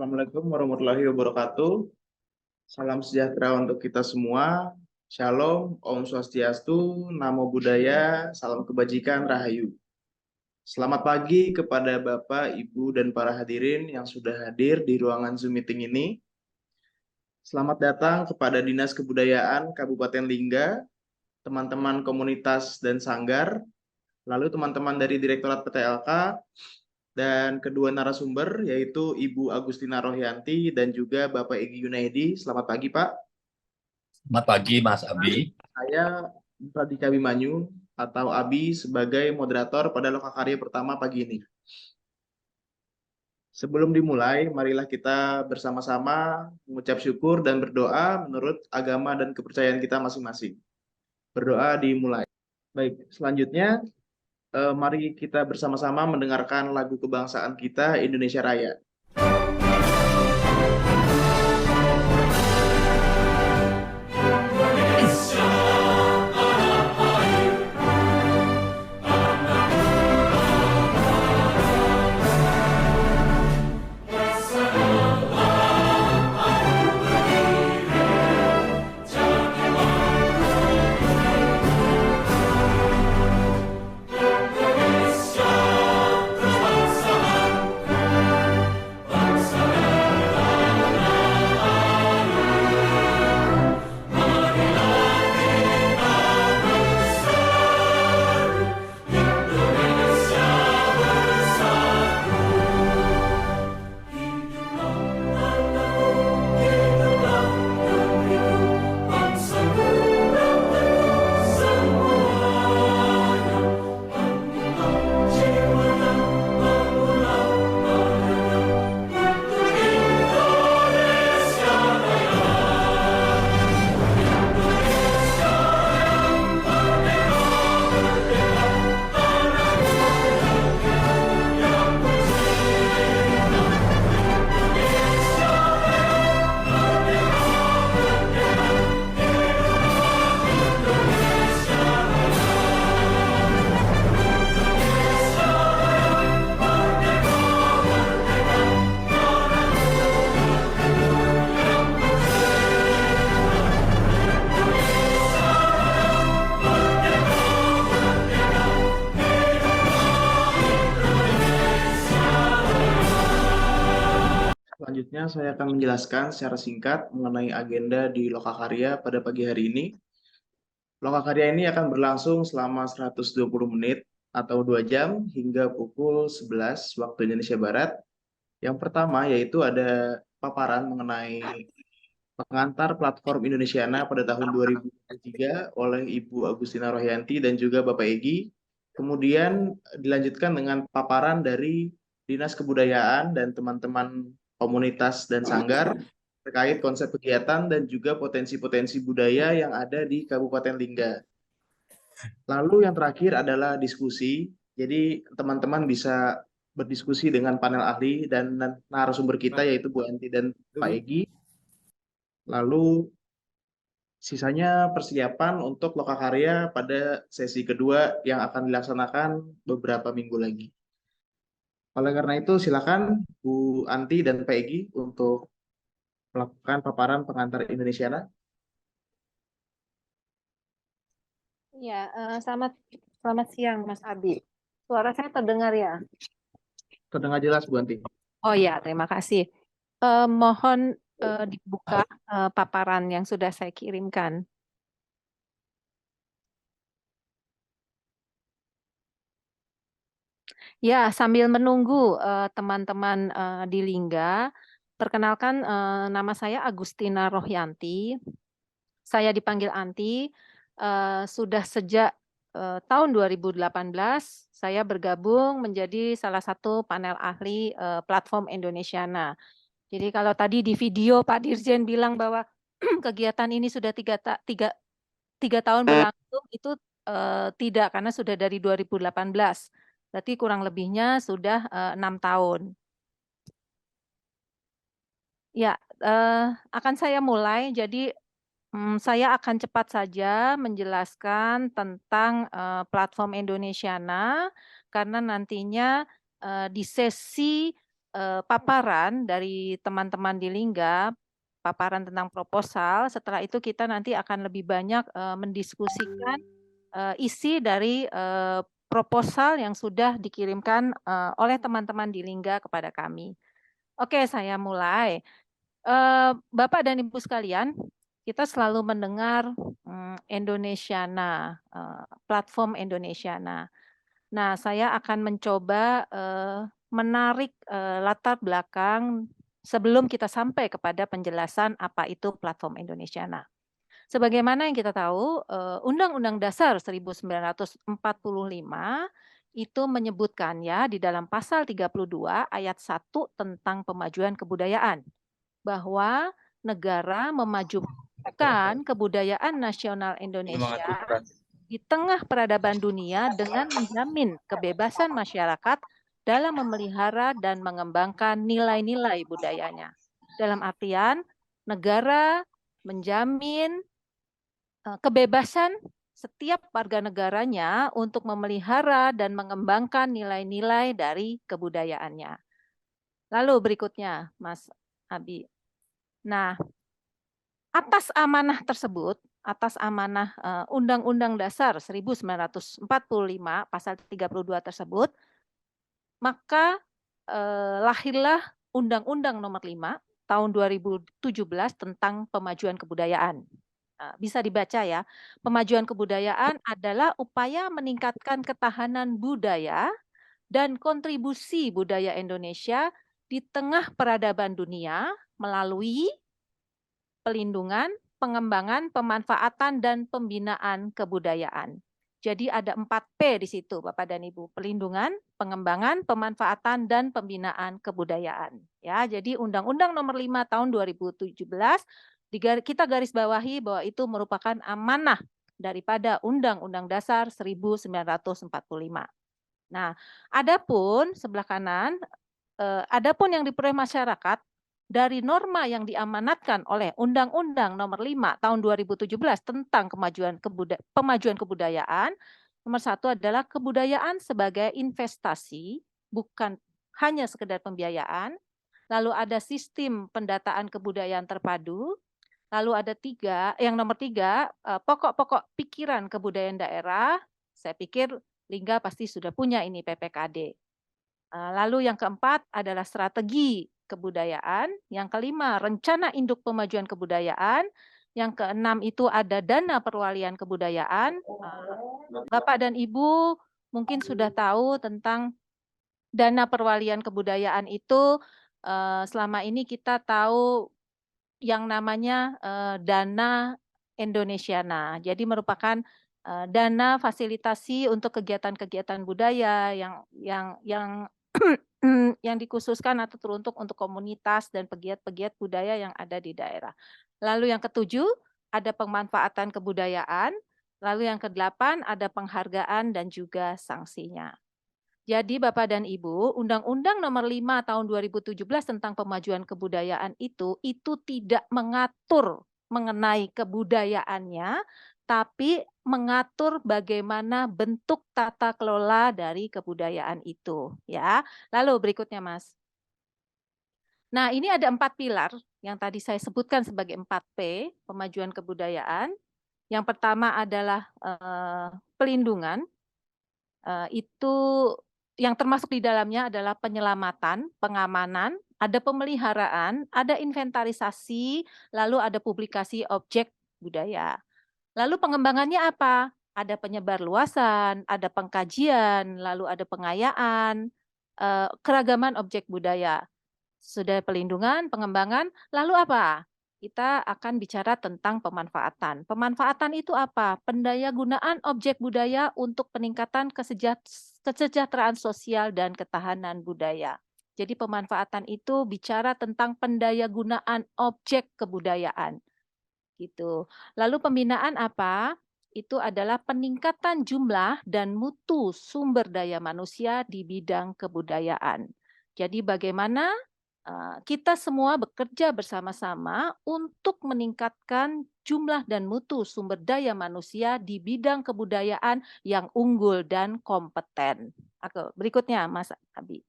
Assalamualaikum warahmatullahi wabarakatuh. Salam sejahtera untuk kita semua. Shalom, Om Swastiastu, Namo Buddhaya, salam kebajikan, Rahayu. Selamat pagi kepada Bapak, Ibu, dan para hadirin yang sudah hadir di ruangan Zoom meeting ini. Selamat datang kepada Dinas Kebudayaan Kabupaten Lingga, teman-teman komunitas dan sanggar, lalu teman-teman dari Direktorat PTLK, dan kedua narasumber yaitu Ibu Agustina Rohyanti dan juga Bapak Egy Yunaidi. Selamat pagi, Pak. Selamat pagi, Mas Abi. Saya Pradika Bimanyu atau Abi sebagai moderator pada Lokakarya pertama pagi ini. Sebelum dimulai, marilah kita bersama-sama mengucap syukur dan berdoa menurut agama dan kepercayaan kita masing-masing. Berdoa dimulai. Baik, selanjutnya mari kita bersama-sama mendengarkan lagu kebangsaan kita, Indonesia Raya. Selanjutnya saya akan menjelaskan secara singkat mengenai agenda di Lokakarya pada pagi hari ini. Lokakarya ini akan berlangsung selama 120 menit atau 2 jam hingga pukul 11 waktu Indonesia Barat. Yang pertama yaitu ada paparan mengenai pengantar platform Indonesiana pada tahun 2023 oleh Ibu Agustina Rohyanti dan juga Bapak Egy. Kemudian dilanjutkan dengan paparan dari Dinas Kebudayaan dan teman-teman komunitas dan sanggar terkait konsep kegiatan dan juga potensi-potensi budaya yang ada di Kabupaten Lingga. Lalu yang terakhir adalah diskusi. Jadi teman-teman bisa berdiskusi dengan panel ahli dan narasumber kita yaitu Bu Anti dan Pak Egy. Lalu sisanya persiapan untuk Lokakarya pada sesi kedua yang akan dilaksanakan beberapa minggu lagi. Oleh karena itu silakan Bu Anti dan Pak Egy untuk melakukan paparan pengantar Indonesiana. Ya, selamat siang Mas Abi. Suara saya terdengar ya? Terdengar jelas Bu Anti. Oh ya, terima kasih. Mohon dibuka paparan yang sudah saya kirimkan. Ya, sambil menunggu teman-teman di Lingga, perkenalkan nama saya Agustina Rohyanti. Saya dipanggil Anti. Sudah sejak tahun 2018 saya bergabung menjadi salah satu panel ahli platform Indonesiana. Jadi kalau tadi di video Pak Dirjen bilang bahwa kegiatan ini sudah tiga tahun berlangsung, itu tidak, karena sudah dari 2018. Berarti kurang lebihnya sudah 6 tahun. Ya, akan saya mulai. Jadi saya akan cepat saja menjelaskan tentang platform Indonesiana, karena nantinya di sesi paparan dari teman-teman di Lingga, paparan tentang proposal. Setelah itu kita nanti akan lebih banyak mendiskusikan isi dari proposal yang sudah dikirimkan oleh teman-teman di Lingga kepada kami. Oke, saya mulai. Bapak dan Ibu sekalian, kita selalu mendengar Indonesiana, platform Indonesiana. Nah, saya akan mencoba menarik latar belakang sebelum kita sampai kepada penjelasan apa itu platform Indonesiana. Sebagaimana yang kita tahu, Undang-Undang Dasar 1945 itu menyebutkan ya di dalam pasal 32 ayat 1 tentang pemajuan kebudayaan bahwa negara memajukan kebudayaan nasional Indonesia di tengah peradaban dunia dengan menjamin kebebasan masyarakat dalam memelihara dan mengembangkan nilai-nilai budayanya. Dalam artian, negara menjamin kebebasan setiap warga negaranya untuk memelihara dan mengembangkan nilai-nilai dari kebudayaannya. Lalu berikutnya, Mas Abi. Nah, atas amanah tersebut, atas amanah Undang-Undang Dasar 1945 pasal 32 tersebut, maka lahirlah Undang-Undang Nomor 5 tahun 2017 tentang pemajuan kebudayaan. Bisa dibaca ya, pemajuan kebudayaan adalah upaya meningkatkan ketahanan budaya dan kontribusi budaya Indonesia di tengah peradaban dunia melalui pelindungan, pengembangan, pemanfaatan, dan pembinaan kebudayaan. Jadi ada 4P di situ, Bapak dan Ibu. Pelindungan, pengembangan, pemanfaatan, dan pembinaan kebudayaan. Ya, jadi Undang-Undang Nomor 5 tahun 2017 kita garis bawahi bahwa itu merupakan amanah daripada Undang-Undang Dasar 1945. Nah, adapun sebelah kanan, adapun yang diperoleh masyarakat dari norma yang diamanatkan oleh Undang-Undang Nomor 5 tahun 2017 tentang pemajuan kebudayaan, nomor 1 adalah kebudayaan sebagai investasi, bukan hanya sekedar pembiayaan. Lalu ada sistem pendataan kebudayaan terpadu. Lalu ada yang nomor 3, pokok-pokok pikiran kebudayaan daerah. Saya pikir Lingga pasti sudah punya ini PPKD. Lalu yang keempat adalah strategi kebudayaan. Yang kelima, rencana induk pemajuan kebudayaan. Yang keenam itu ada dana perwalian kebudayaan. Bapak dan Ibu mungkin sudah tahu tentang dana perwalian kebudayaan itu. Selama ini kita tahu yang namanya dana Indonesiana. Jadi merupakan dana fasilitasi untuk kegiatan-kegiatan budaya yang yang dikhususkan atau teruntuk untuk komunitas dan pegiat-pegiat budaya yang ada di daerah. Lalu yang ketujuh, ada pemanfaatan kebudayaan. Lalu yang kedelapan, ada penghargaan dan juga sanksinya. Jadi Bapak dan Ibu, Undang-Undang Nomor 5 tahun 2017 tentang pemajuan kebudayaan itu tidak mengatur mengenai kebudayaannya, tapi mengatur bagaimana bentuk tata kelola dari kebudayaan itu, ya. Lalu berikutnya, Mas. Nah, ini ada 4 pilar yang tadi saya sebutkan sebagai 4P, pemajuan kebudayaan. Yang pertama adalah pelindungan. Itu yang termasuk di dalamnya adalah penyelamatan, pengamanan, ada pemeliharaan, ada inventarisasi, lalu ada publikasi objek budaya. Lalu pengembangannya apa? Ada penyebarluasan, ada pengkajian, lalu ada pengayaan, keragaman objek budaya. Sudah pelindungan, pengembangan, lalu apa? Kita akan bicara tentang pemanfaatan. Pemanfaatan itu apa? Pendayagunaan objek budaya untuk peningkatan kesejahteraan sosial dan ketahanan budaya. Jadi pemanfaatan itu bicara tentang pendayagunaan objek kebudayaan. Gitu. Lalu pembinaan apa? Itu adalah peningkatan jumlah dan mutu sumber daya manusia di bidang kebudayaan. Jadi bagaimana kita semua bekerja bersama-sama untuk meningkatkan jumlah dan mutu sumber daya manusia di bidang kebudayaan yang unggul dan kompeten. Berikutnya, Mas Abi.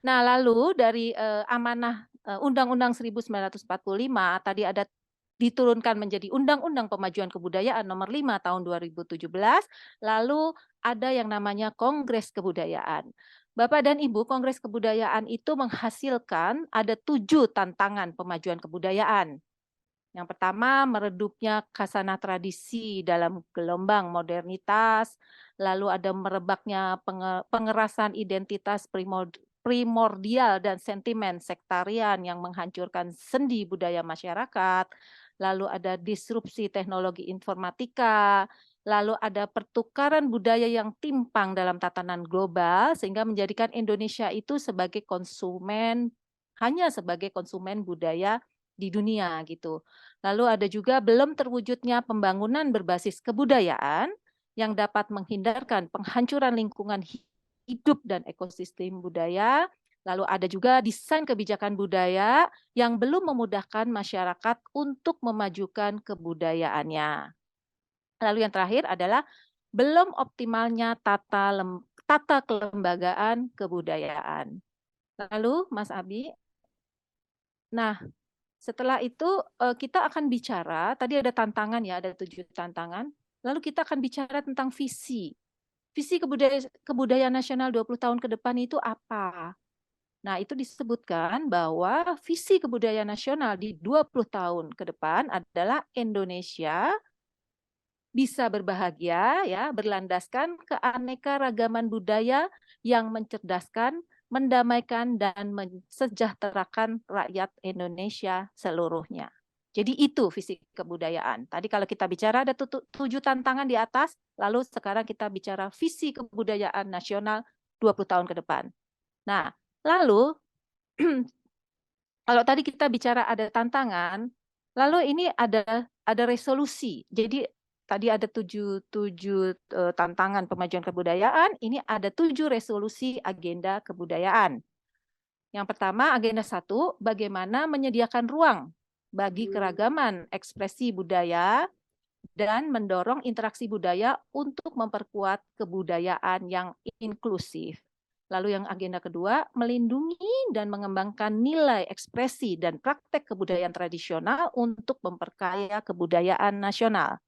Nah, lalu dari amanah Undang-Undang 1945 tadi ada diturunkan menjadi Undang-Undang Pemajuan Kebudayaan Nomor 5 Tahun 2017, lalu ada yang namanya Kongres Kebudayaan. Bapak dan Ibu, Kongres Kebudayaan itu menghasilkan ada 7 tantangan pemajuan kebudayaan. Yang pertama, meredupnya khasanah tradisi dalam gelombang modernitas, lalu ada merebaknya pengerasan identitas primordial dan sentimen sektarian yang menghancurkan sendi budaya masyarakat, lalu ada disrupsi teknologi informatika, lalu ada pertukaran budaya yang timpang dalam tatanan global, sehingga menjadikan Indonesia itu sebagai konsumen, hanya sebagai konsumen budaya di dunia gitu. Lalu ada juga belum terwujudnya pembangunan berbasis kebudayaan yang dapat menghindarkan penghancuran lingkungan hidup dan ekosistem budaya. Lalu ada juga desain kebijakan budaya yang belum memudahkan masyarakat untuk memajukan kebudayaannya. Lalu yang terakhir adalah belum optimalnya tata kelembagaan kebudayaan. Lalu Mas Abi, nah setelah itu kita akan bicara, tadi ada tantangan ya, ada 7 tantangan. Lalu kita akan bicara tentang visi. Visi kebudayaan nasional 20 tahun ke depan itu apa? Nah, itu disebutkan bahwa visi kebudayaan nasional di 20 tahun ke depan adalah Indonesia bisa berbahagia ya, berlandaskan keanekaragaman budaya yang mencerdaskan, mendamaikan dan mensejahterakan rakyat Indonesia seluruhnya. Jadi itu visi kebudayaan. Tadi kalau kita bicara ada 7 tantangan di atas, lalu sekarang kita bicara visi kebudayaan nasional 20 tahun ke depan. Nah, lalu kalau tadi kita bicara ada tantangan, lalu ini ada resolusi. Jadi tadi ada 7 tantangan pemajuan kebudayaan, ini ada 7 resolusi agenda kebudayaan. Yang pertama, agenda 1, bagaimana menyediakan ruang bagi keragaman ekspresi budaya dan mendorong interaksi budaya untuk memperkuat kebudayaan yang inklusif. Lalu yang agenda kedua, melindungi dan mengembangkan nilai ekspresi dan praktek kebudayaan tradisional untuk memperkaya kebudayaan nasional.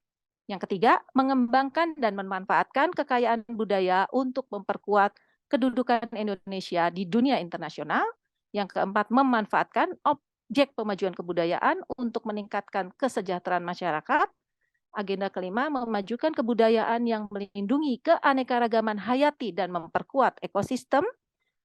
Yang ketiga, mengembangkan dan memanfaatkan kekayaan budaya untuk memperkuat kedudukan Indonesia di dunia internasional. Yang keempat, memanfaatkan objek pemajuan kebudayaan untuk meningkatkan kesejahteraan masyarakat. Agenda kelima, memajukan kebudayaan yang melindungi keanekaragaman hayati dan memperkuat ekosistem.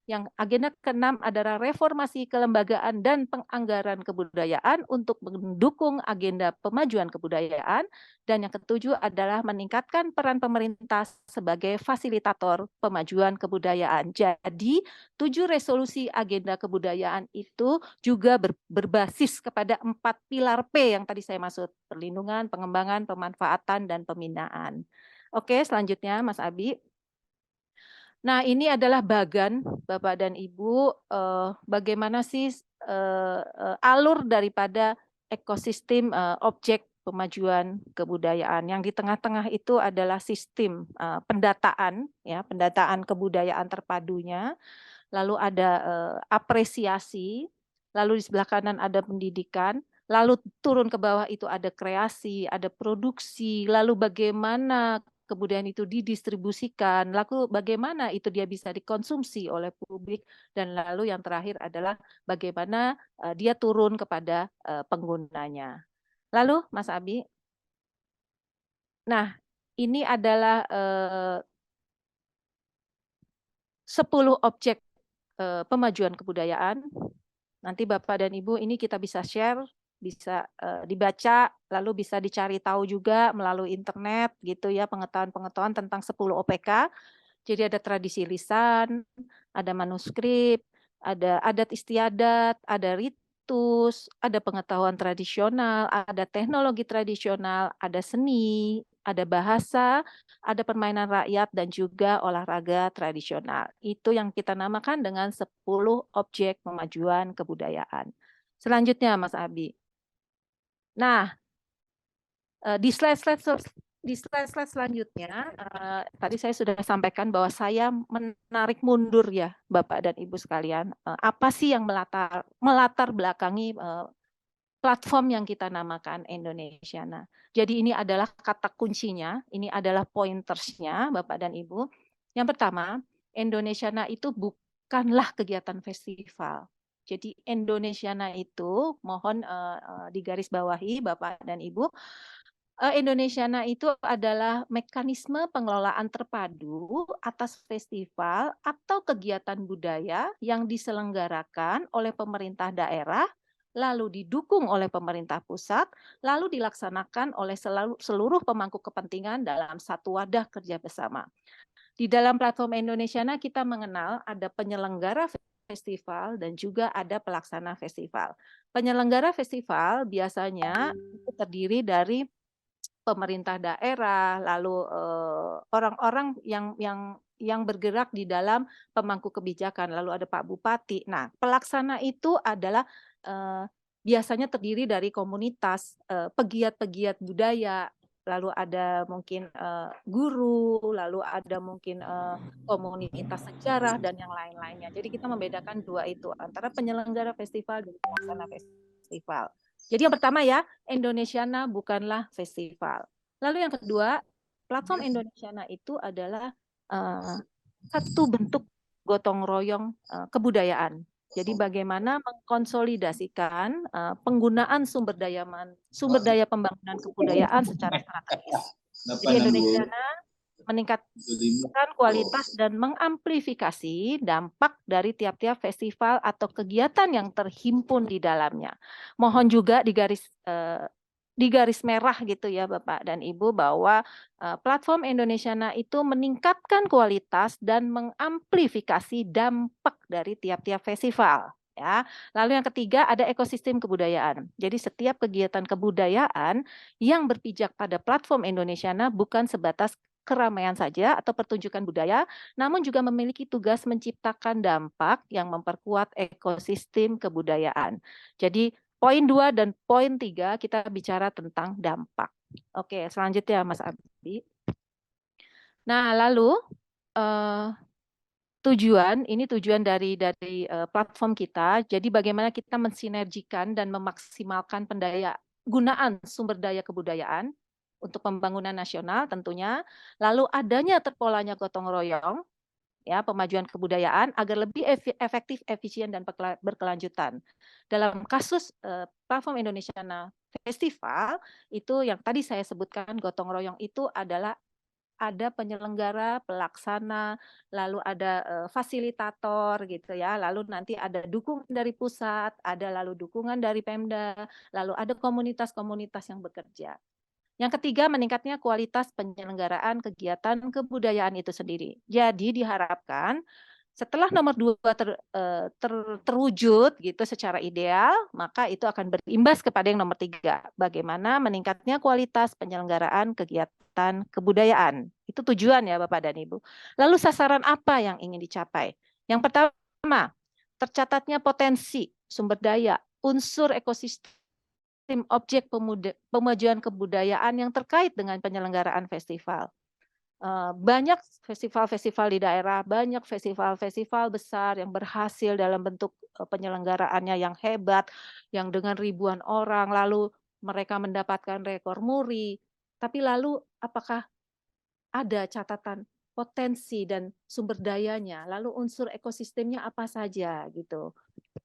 Yang agenda keenam adalah reformasi kelembagaan dan penganggaran kebudayaan untuk mendukung agenda pemajuan kebudayaan. Dan yang ketujuh adalah meningkatkan peran pemerintah sebagai fasilitator pemajuan kebudayaan. Jadi 7 resolusi agenda kebudayaan itu juga berbasis kepada 4 pilar P yang tadi saya maksud, perlindungan, pengembangan, pemanfaatan, dan pembinaan. Oke, selanjutnya Mas Abi. Nah, ini adalah bagan Bapak dan Ibu, bagaimana sih alur daripada ekosistem objek pemajuan kebudayaan. Yang di tengah-tengah itu adalah sistem pendataan, ya, pendataan kebudayaan terpadunya. Lalu ada apresiasi, lalu di sebelah kanan ada pendidikan, lalu turun ke bawah itu ada kreasi, ada produksi, lalu bagaimana kebudayaan itu didistribusikan, lalu bagaimana itu dia bisa dikonsumsi oleh publik, dan lalu yang terakhir adalah bagaimana dia turun kepada penggunanya. Lalu Mas Abi, nah ini adalah 10 objek pemajuan kebudayaan. Nanti Bapak dan Ibu ini kita bisa share, bisa dibaca, lalu bisa dicari tahu juga melalui internet gitu ya, pengetahuan-pengetahuan tentang 10 OPK. Jadi ada tradisi lisan, ada manuskrip, ada adat istiadat, ada ritus, ada pengetahuan tradisional, ada teknologi tradisional, ada seni, ada bahasa, ada permainan rakyat, dan juga olahraga tradisional. Itu yang kita namakan dengan 10 objek pemajuan kebudayaan. Selanjutnya Mas Abi. Nah, di di slide-slide selanjutnya, tadi saya sudah sampaikan bahwa saya menarik mundur ya, Bapak dan Ibu sekalian. Apa sih yang melatar belakangi platform yang kita namakan Indonesiana. Jadi ini adalah kata kuncinya, ini adalah pointersnya, Bapak dan Ibu. Yang pertama, Indonesiana itu bukanlah kegiatan festival. Jadi Indonesiana itu, mohon digarisbawahi Bapak dan Ibu, Indonesiana itu adalah mekanisme pengelolaan terpadu atas festival atau kegiatan budaya yang diselenggarakan oleh pemerintah daerah, lalu didukung oleh pemerintah pusat, lalu dilaksanakan oleh seluruh pemangku kepentingan dalam satu wadah kerja bersama. Di dalam platform Indonesiana kita mengenal ada penyelenggara festival dan juga ada pelaksana festival. Penyelenggara festival biasanya itu terdiri dari pemerintah daerah, lalu orang-orang yang bergerak di dalam pemangku kebijakan, lalu ada Pak Bupati. Nah, pelaksana itu adalah biasanya terdiri dari komunitas, pegiat-pegiat budaya, lalu ada mungkin guru, lalu ada mungkin komunitas sejarah dan yang lain-lainnya. Jadi kita membedakan dua itu antara penyelenggara festival dan pelaksana festival. Jadi yang pertama ya, Indonesiana bukanlah festival. Lalu yang kedua, platform Indonesiana itu adalah satu bentuk gotong royong kebudayaan. Jadi bagaimana mengkonsolidasikan penggunaan sumber daya pembangunan kebudayaan secara strategis. Jadi Indonesiana meningkatkan kualitas dan mengamplifikasi dampak dari tiap-tiap festival atau kegiatan yang terhimpun di dalamnya. Mohon juga di garis merah gitu ya Bapak dan Ibu bahwa platform Indonesiana itu meningkatkan kualitas dan mengamplifikasi dampak dari tiap-tiap festival. Ya. Lalu yang ketiga ada ekosistem kebudayaan. Jadi setiap kegiatan kebudayaan yang berpijak pada platform Indonesiana bukan sebatas keramaian saja atau pertunjukan budaya, namun juga memiliki tugas menciptakan dampak yang memperkuat ekosistem kebudayaan. Jadi poin 2 dan poin 3 kita bicara tentang dampak. Oke, selanjutnya Mas Abi. Nah, lalu tujuan dari platform kita. Jadi bagaimana kita mensinergikan dan memaksimalkan gunaan sumber daya kebudayaan untuk pembangunan nasional tentunya, lalu adanya terpolanya gotong royong, ya pemajuan kebudayaan agar lebih efektif, efisien dan berkelanjutan. Dalam kasus platform Indonesiana Festival itu yang tadi saya sebutkan gotong royong itu adalah ada penyelenggara, pelaksana, lalu ada fasilitator gitu ya, lalu nanti ada dukungan dari pusat, ada lalu dukungan dari Pemda, lalu ada komunitas-komunitas yang bekerja. Yang ketiga, meningkatnya kualitas penyelenggaraan kegiatan kebudayaan itu sendiri. Jadi diharapkan setelah nomor 2 terwujud gitu secara ideal, maka itu akan berimbas kepada yang nomor 3. Bagaimana meningkatnya kualitas penyelenggaraan kegiatan kebudayaan. Itu tujuan ya Bapak dan Ibu. Lalu sasaran apa yang ingin dicapai? Yang pertama, tercatatnya potensi sumber daya, unsur ekosistem, objek pemajuan kebudayaan yang terkait dengan penyelenggaraan festival. Banyak festival-festival di daerah, banyak festival-festival besar yang berhasil dalam bentuk penyelenggaraannya yang hebat, yang dengan ribuan orang, lalu mereka mendapatkan rekor muri. Tapi lalu apakah ada catatan potensi dan sumber dayanya, lalu unsur ekosistemnya apa saja gitu.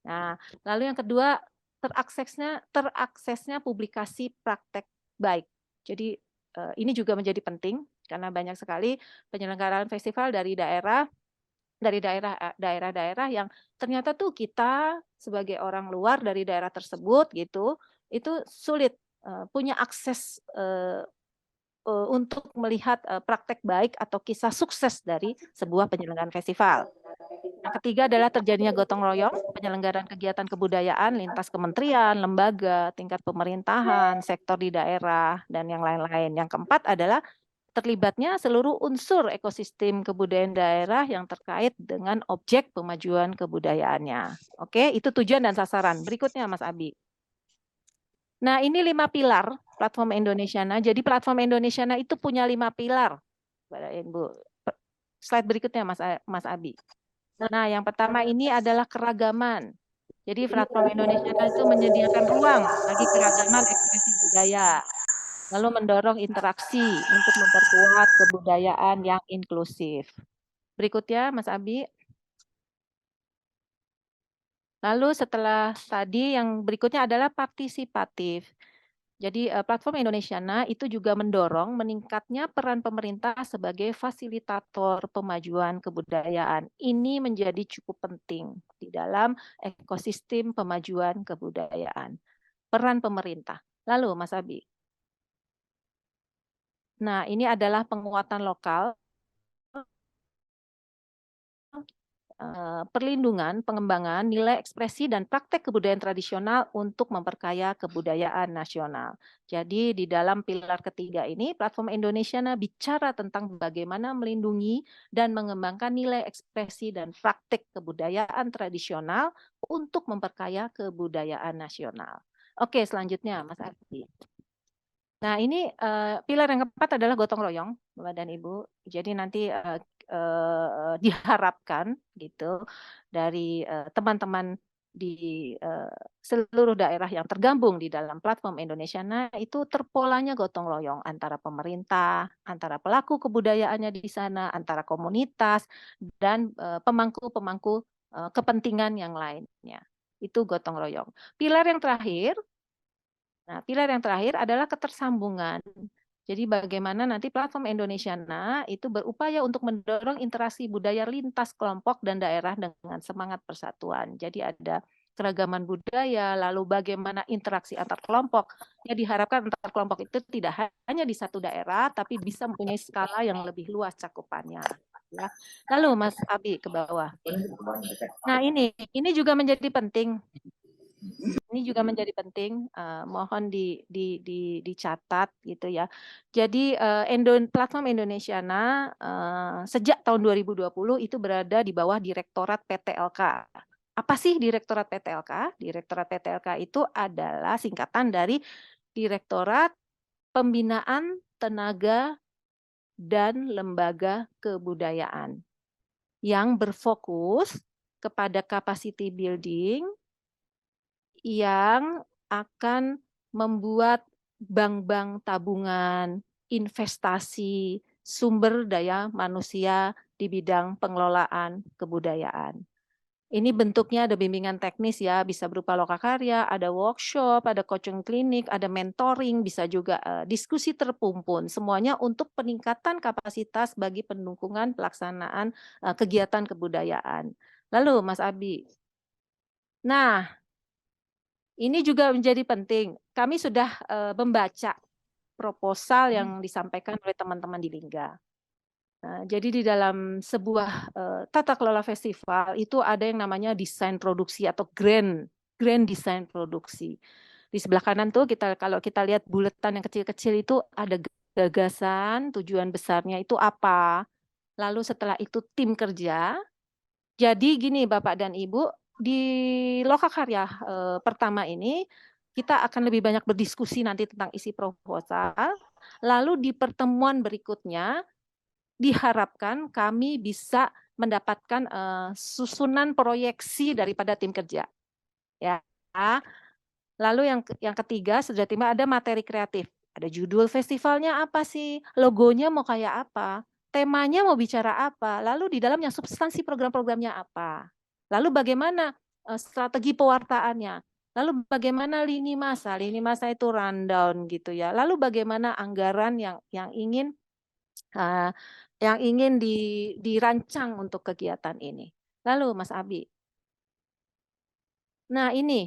Nah, lalu yang kedua, teraksesnya publikasi praktek baik. Jadi ini juga menjadi penting karena banyak sekali penyelenggaraan festival dari daerah-daerah yang ternyata tuh kita sebagai orang luar dari daerah tersebut gitu, itu sulit punya akses untuk melihat praktek baik atau kisah sukses dari sebuah penyelenggaraan festival. Yang ketiga adalah terjadinya gotong royong, penyelenggaraan kegiatan kebudayaan lintas kementerian, lembaga, tingkat pemerintahan, sektor di daerah, dan yang lain-lain. Yang keempat adalah terlibatnya seluruh unsur ekosistem kebudayaan daerah yang terkait dengan objek pemajuan kebudayaannya. Oke, itu tujuan dan sasaran. Berikutnya Mas Abi. Nah, ini 5 pilar Platform Indonesiana. Jadi Platform Indonesiana itu punya 5 pilar, Bapak Ibu. Slide berikutnya, Mas Abi. Nah, yang pertama ini adalah keragaman. Jadi Platform Indonesiana itu menyediakan ruang bagi keragaman ekspresi budaya, lalu mendorong interaksi untuk memperkuat kebudayaan yang inklusif. Berikutnya, Mas Abi. Lalu setelah tadi yang berikutnya adalah partisipatif. Jadi Platform Indonesiana itu juga mendorong meningkatnya peran pemerintah sebagai fasilitator pemajuan kebudayaan. Ini menjadi cukup penting di dalam ekosistem pemajuan kebudayaan. Peran pemerintah. Lalu Mas Abi. Nah, ini adalah penguatan lokal, perlindungan, pengembangan nilai ekspresi dan praktek kebudayaan tradisional untuk memperkaya kebudayaan nasional. Jadi di dalam pilar ketiga ini, Platform Indonesiana bicara tentang bagaimana melindungi dan mengembangkan nilai ekspresi dan praktek kebudayaan tradisional untuk memperkaya kebudayaan nasional. Oke, selanjutnya Mas Ardi. Nah, ini pilar yang keempat adalah gotong royong, Bapak dan Ibu. Jadi nanti diharapkan gitu dari teman-teman di seluruh daerah yang tergabung di dalam Platform Indonesiana itu terpolanya gotong royong antara pemerintah, antara pelaku kebudayaannya di sana, antara komunitas dan pemangku-pemangku kepentingan yang lainnya. Itu gotong royong. Pilar yang terakhir adalah ketersambungan. Jadi bagaimana nanti Platform Indonesiana itu berupaya untuk mendorong interaksi budaya lintas kelompok dan daerah dengan semangat persatuan. Jadi ada keragaman budaya, lalu bagaimana interaksi antar kelompok. Ya diharapkan antar kelompok itu tidak hanya di satu daerah, tapi bisa mempunyai skala yang lebih luas cakupannya. Ya. Lalu Mas Abi ke bawah. Nah ini juga menjadi penting. Ini juga menjadi penting, mohon dicatat gitu ya. Jadi Platform Indonesiana sejak tahun 2020 itu berada di bawah Direktorat PTLK. Apa sih Direktorat PTLK? Direktorat PTLK itu adalah singkatan dari Direktorat Pembinaan Tenaga dan Lembaga Kebudayaan yang berfokus kepada capacity building yang akan membuat bank-bank tabungan, investasi, sumber daya manusia di bidang pengelolaan kebudayaan. Ini bentuknya ada bimbingan teknis ya, bisa berupa lokakarya, ada workshop, ada coaching klinik, ada mentoring, bisa juga diskusi terpumpun. Semuanya untuk peningkatan kapasitas bagi pendukungan pelaksanaan kegiatan kebudayaan. Lalu Mas Abi. Nah, ini juga menjadi penting. Kami sudah membaca proposal yang disampaikan oleh teman-teman di Lingga. Nah, jadi di dalam sebuah tata kelola festival itu ada yang namanya desain produksi atau grand desain produksi. Di sebelah kanan tuh kalau kita lihat buletan yang kecil-kecil itu ada gagasan, tujuan besarnya itu apa. Lalu setelah itu tim kerja. Jadi gini Bapak dan Ibu, di Lokakarya pertama ini kita akan lebih banyak berdiskusi nanti tentang isi proposal. Lalu di pertemuan berikutnya diharapkan kami bisa mendapatkan susunan proyeksi daripada tim kerja. Ya. Lalu yang ketiga sudah tiba ada materi kreatif. Ada judul festivalnya apa sih? Logonya mau kayak apa? Temanya mau bicara apa? Lalu di dalamnya substansi program-programnya apa? Lalu bagaimana strategi pewartaannya? Lalu bagaimana lini masa? Lini masa itu rundown gitu ya. Lalu bagaimana anggaran yang ingin dirancang untuk kegiatan ini. Lalu Mas Abi. Nah ini,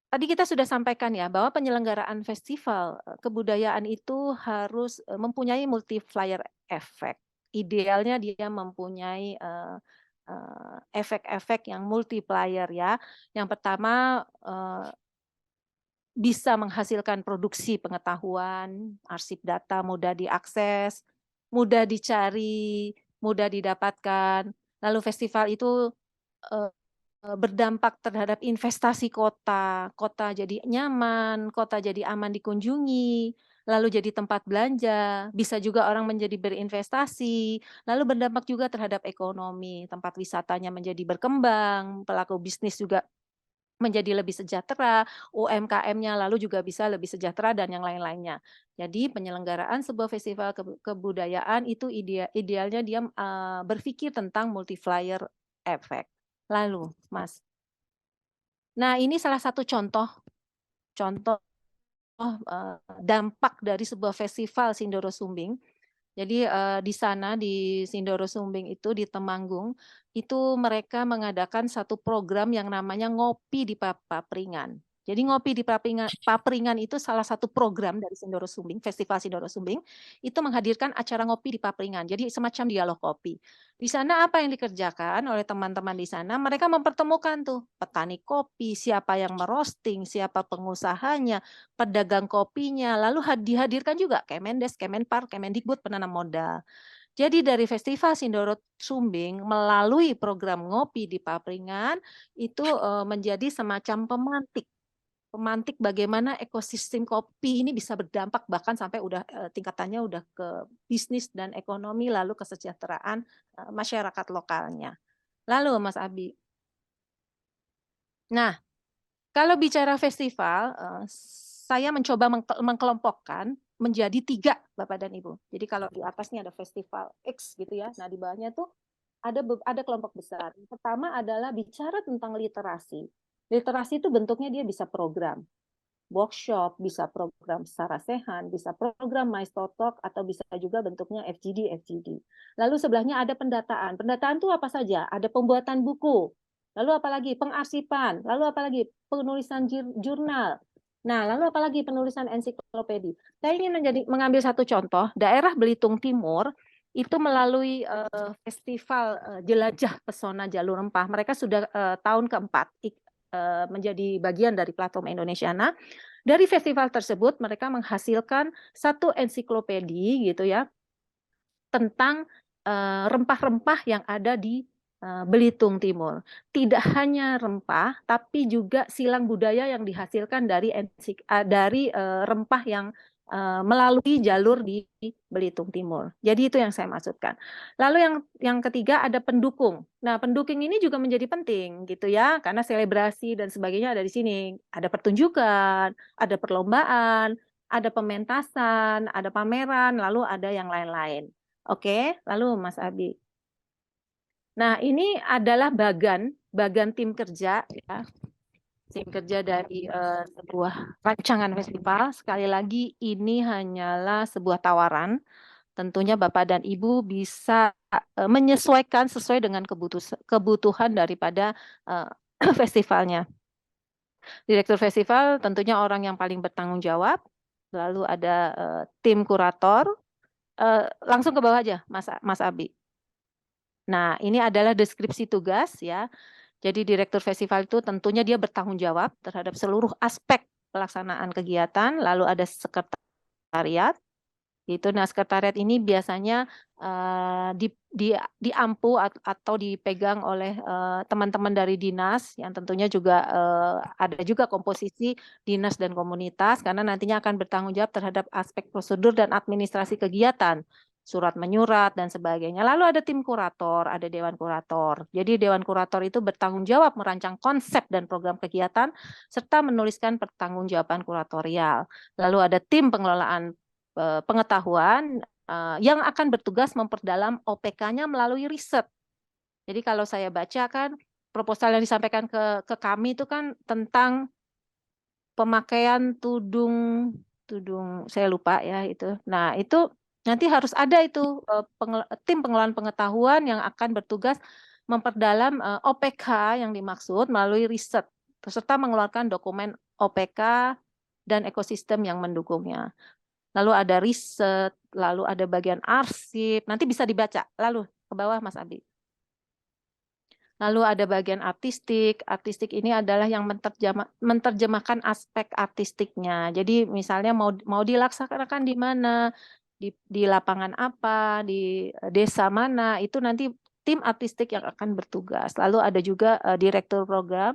tadi kita sudah sampaikan ya bahwa penyelenggaraan festival kebudayaan itu harus mempunyai multiplier effect. Idealnya dia mempunyai efek-efek yang multiplier ya. Yang pertama bisa menghasilkan produksi pengetahuan, arsip data mudah diakses, mudah dicari, mudah didapatkan. Lalu festival itu berdampak terhadap investasi kota, kota jadi nyaman, kota jadi aman dikunjungi, lalu jadi tempat belanja, bisa juga orang menjadi berinvestasi, lalu berdampak juga terhadap ekonomi, tempat wisatanya menjadi berkembang, pelaku bisnis juga menjadi lebih sejahtera, UMKM-nya lalu juga bisa lebih sejahtera dan yang lain-lainnya. Jadi penyelenggaraan sebuah festival kebudayaan itu idealnya dia berpikir tentang multiplier effect. Lalu, Mas. Nah, ini salah satu contoh dampak dari sebuah festival Sindoro Sumbing. Jadi di sana di Sindoro Sumbing itu di Temanggung itu mereka mengadakan satu program yang namanya Ngopi di Papringan. Jadi Ngopi di Papringan itu salah satu program dari Sindoro Sumbing, Festival Sindoro Sumbing, itu menghadirkan acara ngopi di Papringan. Jadi semacam dialog kopi. Di sana apa yang dikerjakan oleh teman-teman di sana? Mereka mempertemukan tuh petani kopi, siapa yang merosting, siapa pengusahanya, pedagang kopinya, lalu dihadirkan juga Kemendes, Kemenpar, Kemendikbud, penanam modal. Jadi dari Festival Sindoro Sumbing melalui program Ngopi di Papringan itu menjadi semacam pemantik bagaimana ekosistem kopi ini bisa berdampak bahkan sampai udah tingkatannya udah ke bisnis dan ekonomi lalu kesejahteraan masyarakat lokalnya. Lalu Mas Abi. Nah, kalau bicara festival, saya mencoba mengkelompokkan menjadi 3, Bapak dan Ibu. Jadi kalau di atasnya ada festival X gitu ya, nah di bawahnya tuh ada kelompok besar. Yang pertama adalah bicara tentang literasi. Literasi itu bentuknya dia bisa program, workshop, bisa program Sarasehan, bisa program Maistotalk, atau bisa juga bentuknya FGD. Lalu sebelahnya ada pendataan. Pendataan itu apa saja? Ada pembuatan buku, lalu apalagi pengarsipan, lalu apalagi penulisan jurnal. Nah, lalu apalagi penulisan ensiklopedi. Saya ingin mengambil satu contoh, daerah Belitung Timur itu melalui festival Jelajah Pesona Jalur Rempah. Mereka sudah tahun keempat menjadi bagian dari platform Indonesiana. Dari festival tersebut mereka menghasilkan satu ensiklopedi gitu ya tentang rempah-rempah yang ada di Belitung Timur. Tidak hanya rempah, tapi juga silang budaya yang dihasilkan dari rempah yang melalui jalur di Belitung Timur. Jadi itu yang saya maksudkan. Lalu yang ketiga ada pendukung. Nah, pendukung ini juga menjadi penting gitu ya, karena selebrasi dan sebagainya ada di sini. Ada pertunjukan, ada perlombaan, ada pementasan, ada pameran, lalu ada yang lain-lain. Oke, lalu Mas Abi. Nah, ini adalah bagan tim kerja ya. Tim kerja dari sebuah rancangan festival. Sekali lagi ini hanyalah sebuah tawaran. Tentunya Bapak dan Ibu bisa menyesuaikan sesuai dengan kebutuhan daripada festivalnya. Direktur festival tentunya orang yang paling bertanggung jawab. Lalu ada tim kurator. Langsung ke bawah aja, Mas Abi. Nah, ini adalah deskripsi tugas ya. Jadi direktur festival itu tentunya dia bertanggung jawab terhadap seluruh aspek pelaksanaan kegiatan, lalu ada sekretariat. Gitu. Nah, sekretariat ini biasanya diampu atau dipegang oleh teman-teman dari dinas yang tentunya juga ada juga komposisi dinas dan komunitas karena nantinya akan bertanggung jawab terhadap aspek prosedur dan administrasi kegiatan, surat menyurat dan sebagainya. Lalu ada tim kurator, ada dewan kurator. Jadi dewan kurator itu bertanggung jawab merancang konsep dan program kegiatan serta menuliskan pertanggungjawaban kuratorial. Lalu ada tim pengelolaan pengetahuan yang akan bertugas memperdalam OPK-nya melalui riset. Jadi kalau saya baca kan proposal yang disampaikan ke kami itu kan tentang pemakaian tudung saya lupa ya itu. Nah, itu nanti harus ada itu tim pengelolaan pengetahuan yang akan bertugas memperdalam OPK yang dimaksud melalui riset serta mengeluarkan dokumen OPK dan ekosistem yang mendukungnya. Lalu ada riset, lalu ada bagian arsip, nanti bisa dibaca. Lalu ke bawah Mas Abi. Lalu ada bagian artistik. Artistik ini adalah yang menerjemahkan aspek artistiknya. Jadi misalnya mau dilaksanakan di mana, di lapangan apa, di desa mana, itu nanti tim artistik yang akan bertugas. Lalu ada juga direktur program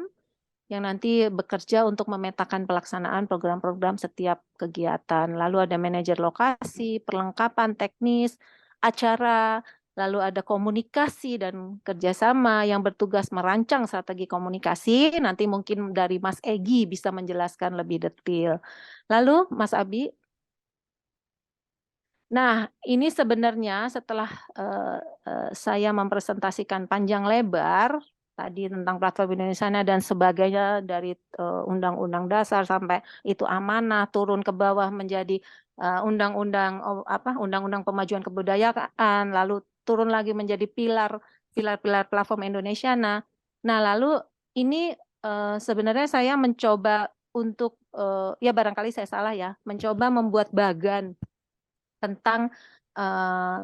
yang nanti bekerja untuk memetakan pelaksanaan program-program setiap kegiatan. Lalu ada manajer lokasi, perlengkapan teknis, acara, lalu ada komunikasi dan kerjasama yang bertugas merancang strategi komunikasi. Nanti mungkin dari Mas Egi bisa menjelaskan lebih detail. Lalu Mas Abi. Nah, ini sebenarnya setelah saya mempresentasikan panjang lebar tadi tentang platform Indonesia dan sebagainya dari Undang-Undang Dasar sampai itu amanah turun ke bawah menjadi Undang-Undang Pemajuan Kebudayaan, lalu turun lagi menjadi pilar-pilar platform Indonesia. Nah, lalu ini sebenarnya saya mencoba untuk ya barangkali saya salah ya, mencoba membuat bagan tentang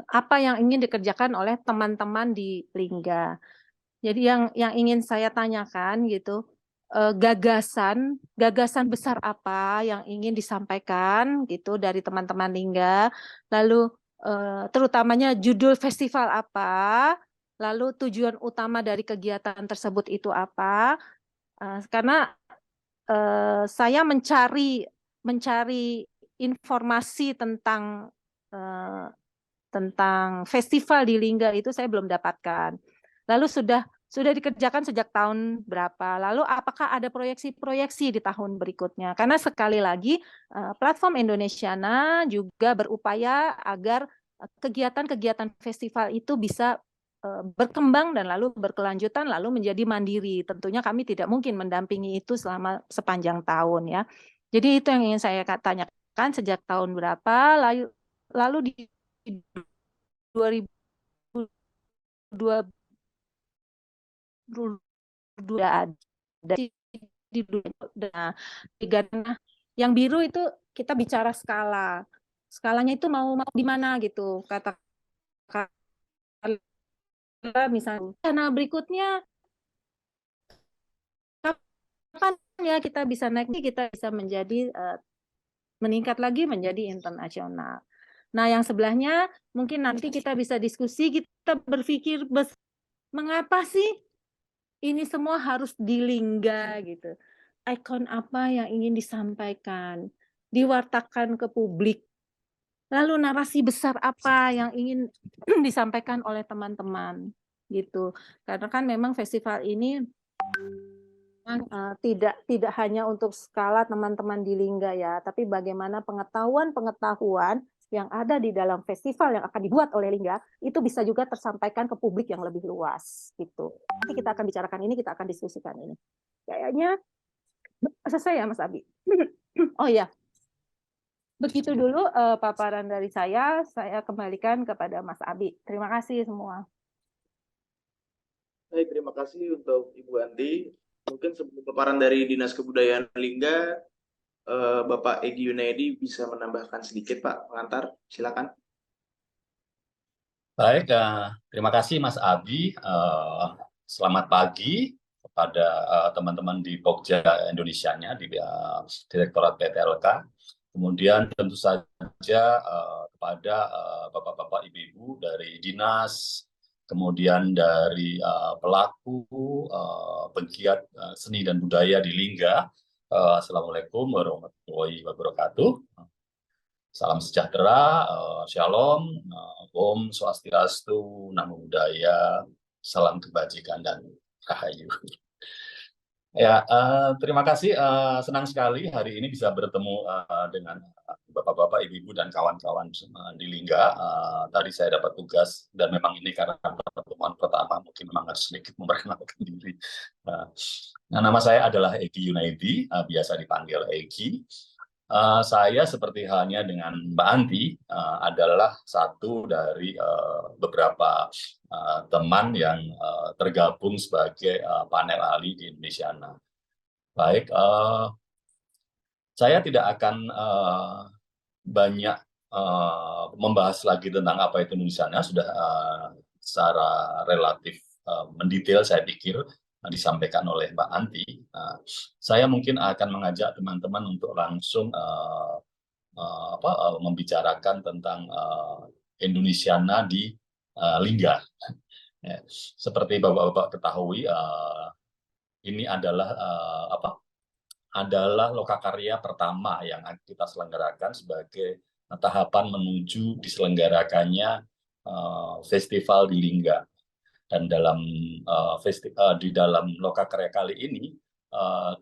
apa yang ingin dikerjakan oleh teman-teman di Lingga. Jadi yang ingin saya tanyakan gitu, gagasan besar apa yang ingin disampaikan gitu dari teman-teman Lingga, lalu terutamanya judul festival apa, lalu tujuan utama dari kegiatan tersebut itu apa, karena saya mencari informasi tentang festival di Lingga itu saya belum dapatkan. Lalu sudah dikerjakan sejak tahun berapa? Lalu apakah ada proyeksi-proyeksi di tahun berikutnya? Karena sekali lagi platform Indonesiana juga berupaya agar kegiatan-kegiatan festival itu bisa berkembang dan lalu berkelanjutan lalu menjadi mandiri. Tentunya kami tidak mungkin mendampingi itu selama sepanjang tahun ya. Jadi itu yang ingin saya tanyakan, sejak tahun berapa, lalu di 2022 ada di dunia. Yang biru itu kita bicara skala. Skalanya itu mau di mana gitu. Katakan misalnya. Nah, berikutnya kapan ya kita bisa naik, kita bisa menjadi meningkat lagi menjadi internasional. Nah, yang sebelahnya mungkin nanti kita bisa diskusi, kita berpikir mengapa sih ini semua harus di Lingga gitu. Ikon apa yang ingin disampaikan, diwartakan ke publik. Lalu narasi besar apa yang ingin disampaikan oleh teman-teman gitu. Karena kan memang festival ini tidak hanya untuk skala teman-teman di Lingga ya, tapi bagaimana pengetahuan yang ada di dalam festival yang akan dibuat oleh Lingga itu bisa juga tersampaikan ke publik yang lebih luas gitu. Nanti kita akan bicarakan ini, kita akan diskusikan ini. Kayaknya selesai ya Mas Abi. Oh ya, begitu dulu paparan dari saya kembalikan kepada Mas Abi. Terima kasih semua. Baik, terima kasih untuk Ibu Anti. Mungkin sebelum paparan dari Dinas Kebudayaan Lingga, Bapak Egi Yunaidi bisa menambahkan sedikit, Pak pengantar. Silakan. Baik, terima kasih Mas Abi. Selamat pagi kepada teman-teman di Pokja Indonesianya, di Direktorat PTLK. Kemudian tentu saja kepada Bapak-Bapak, Ibu-Ibu dari Dinas, kemudian dari pelaku penggiat seni dan budaya di Lingga. Assalamualaikum warahmatullahi wabarakatuh. Salam sejahtera, shalom, Om Swastiastu, Namo Buddhaya, salam kebajikan dan rahayu. Ya, terima kasih. Senang sekali hari ini bisa bertemu dengan Bapak-bapak, Ibu-ibu dan kawan-kawan di Lingga. Tadi saya dapat tugas dan memang ini karena pertemuan pertama mungkin memang harus sedikit memperkenalkan diri. Nah, nama saya adalah Egi Yunaidi, biasa dipanggil Egi. Saya seperti halnya dengan Mbak Anti adalah satu dari beberapa teman yang tergabung sebagai panel ahli di Indonesiana. Baik, saya tidak akan banyak membahas lagi tentang apa itu Indonesiana, sudah secara relatif mendetail saya pikir disampaikan oleh Mbak Anti. Saya mungkin akan mengajak teman-teman untuk langsung membicarakan tentang Indonesiana di Lingga. Ya, seperti Bapak-Bapak ketahui, ini adalah adalah lokakarya pertama yang kita selenggarakan sebagai tahapan menuju diselenggarakannya festival di Lingga. Dan dalam di dalam lokakarya kali ini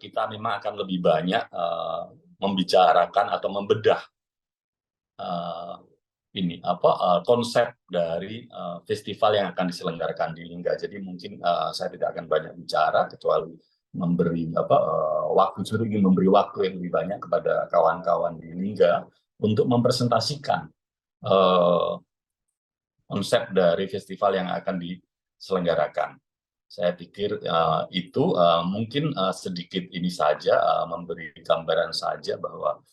kita memang akan lebih banyak membicarakan atau membedah konsep dari festival yang akan diselenggarakan di Lingga. Jadi mungkin saya tidak akan banyak bicara kecuali memberi ingin memberi waktu yang lebih banyak kepada kawan-kawan di Lingga untuk mempresentasikan konsep dari festival yang akan diselenggarakan. Saya pikir itu mungkin sedikit ini saja memberi gambaran saja bahwa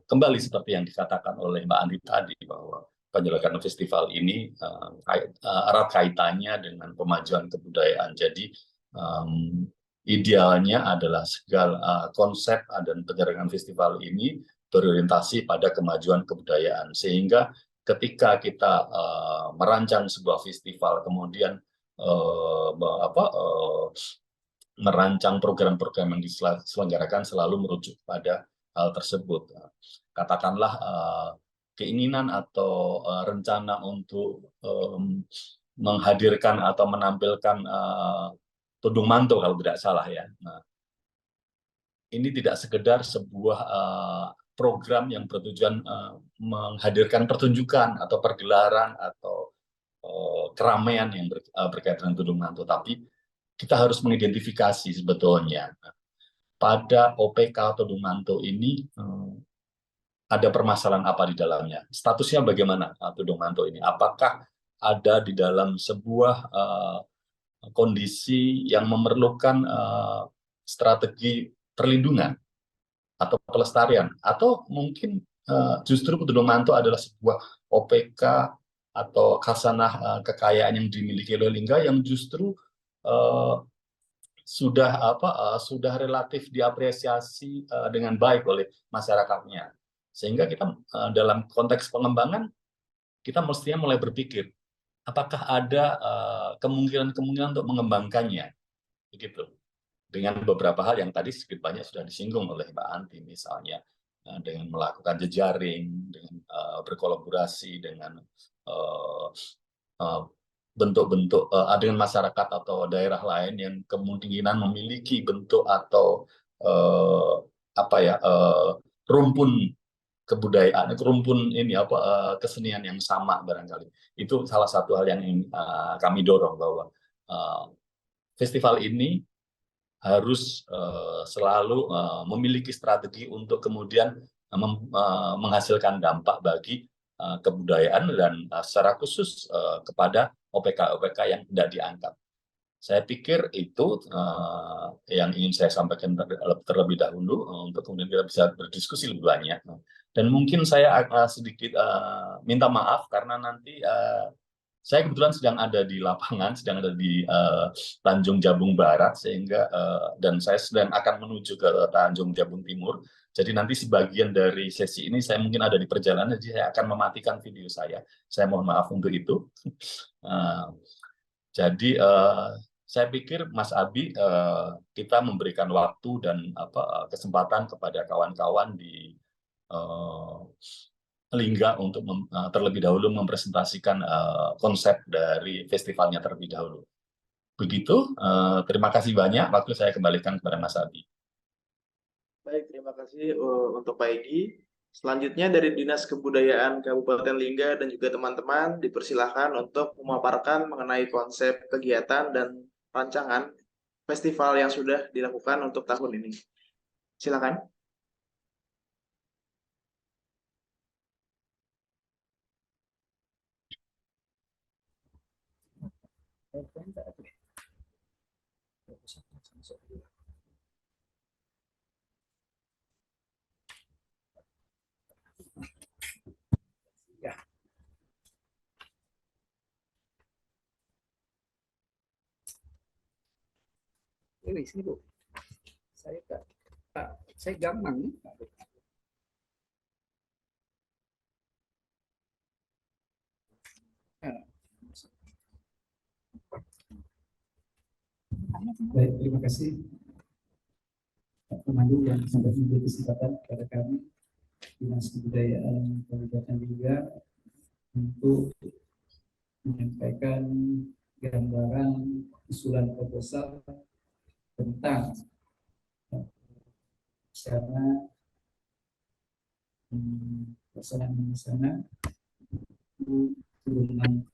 kembali seperti yang dikatakan oleh Mbak Andi tadi bahwa penyelenggaraan festival ini erat kaitannya dengan pemajuan kebudayaan. Jadi idealnya adalah segala konsep dan penyelenggaraan festival ini berorientasi pada kemajuan kebudayaan, sehingga ketika kita merancang sebuah festival kemudian merancang program-program yang diselenggarakan selalu merujuk pada hal tersebut. Katakanlah keinginan atau rencana untuk menghadirkan atau menampilkan tudung manto kalau tidak salah ya. Nah, ini tidak sekedar sebuah program yang bertujuan menghadirkan pertunjukan atau pergelaran atau keramaian yang berkaitan dengan tudung manto, tapi kita harus mengidentifikasi sebetulnya pada OPK tudung manto ini ada permasalahan apa di dalamnya, statusnya bagaimana tudung manto ini, apakah ada di dalam sebuah kondisi yang memerlukan strategi perlindungan atau pelestarian, atau mungkin justru tudung manto adalah sebuah OPK atau khasanah kekayaan yang dimiliki oleh Lingga yang justru sudah relatif diapresiasi dengan baik oleh masyarakatnya, sehingga kita dalam konteks pengembangan kita mestinya mulai berpikir apakah ada kemungkinan-kemungkinan untuk mengembangkannya, begitu, dengan beberapa hal yang tadi sedikit banyak sudah disinggung oleh Mbak Anti, misalnya dengan melakukan jejaring, dengan berkolaborasi dengan bentuk-bentuk dengan masyarakat atau daerah lain yang kemungkinan memiliki bentuk atau rumpun kebudayaan, rumpun ini kesenian yang sama barangkali. Itu salah satu hal yang ingin kami dorong bahwa festival ini harus selalu memiliki strategi untuk kemudian menghasilkan dampak bagi kebudayaan dan secara khusus kepada OPK-OPK yang tidak diangkat. Saya pikir itu yang ingin saya sampaikan terlebih dahulu untuk kemudian kita bisa berdiskusi lebih banyak. Dan mungkin saya sedikit minta maaf karena nanti saya kebetulan sedang ada di lapangan, sedang ada di Tanjung Jabung Barat, sehingga dan saya sedang akan menuju ke Tanjung Jabung Timur. Jadi nanti sebagian dari sesi ini saya mungkin ada di perjalanan, jadi saya akan mematikan video saya. Saya mohon maaf untuk itu. Jadi saya pikir Mas Abi, kita memberikan waktu dan kesempatan kepada kawan-kawan di Lingga untuk terlebih dahulu mempresentasikan konsep dari festivalnya terlebih dahulu. Begitu, terima kasih banyak. Waktu saya kembalikan kepada Mas Abi. Baik, terima kasih untuk Pak Egi. Selanjutnya dari Dinas Kebudayaan Kabupaten Lingga dan juga teman-teman dipersilahkan untuk memaparkan mengenai konsep kegiatan dan rancangan festival yang sudah dilakukan untuk tahun ini. Silakan. Sini Bu, saya gampang. Baik, terima kasih Pak Pemandu yang sudah memberi kesempatan kepada kami Dinas Kebudayaan Kabupaten Lingga untuk menyampaikan gambaran usulan proposal tentang rencana pelaksanaan sana turunan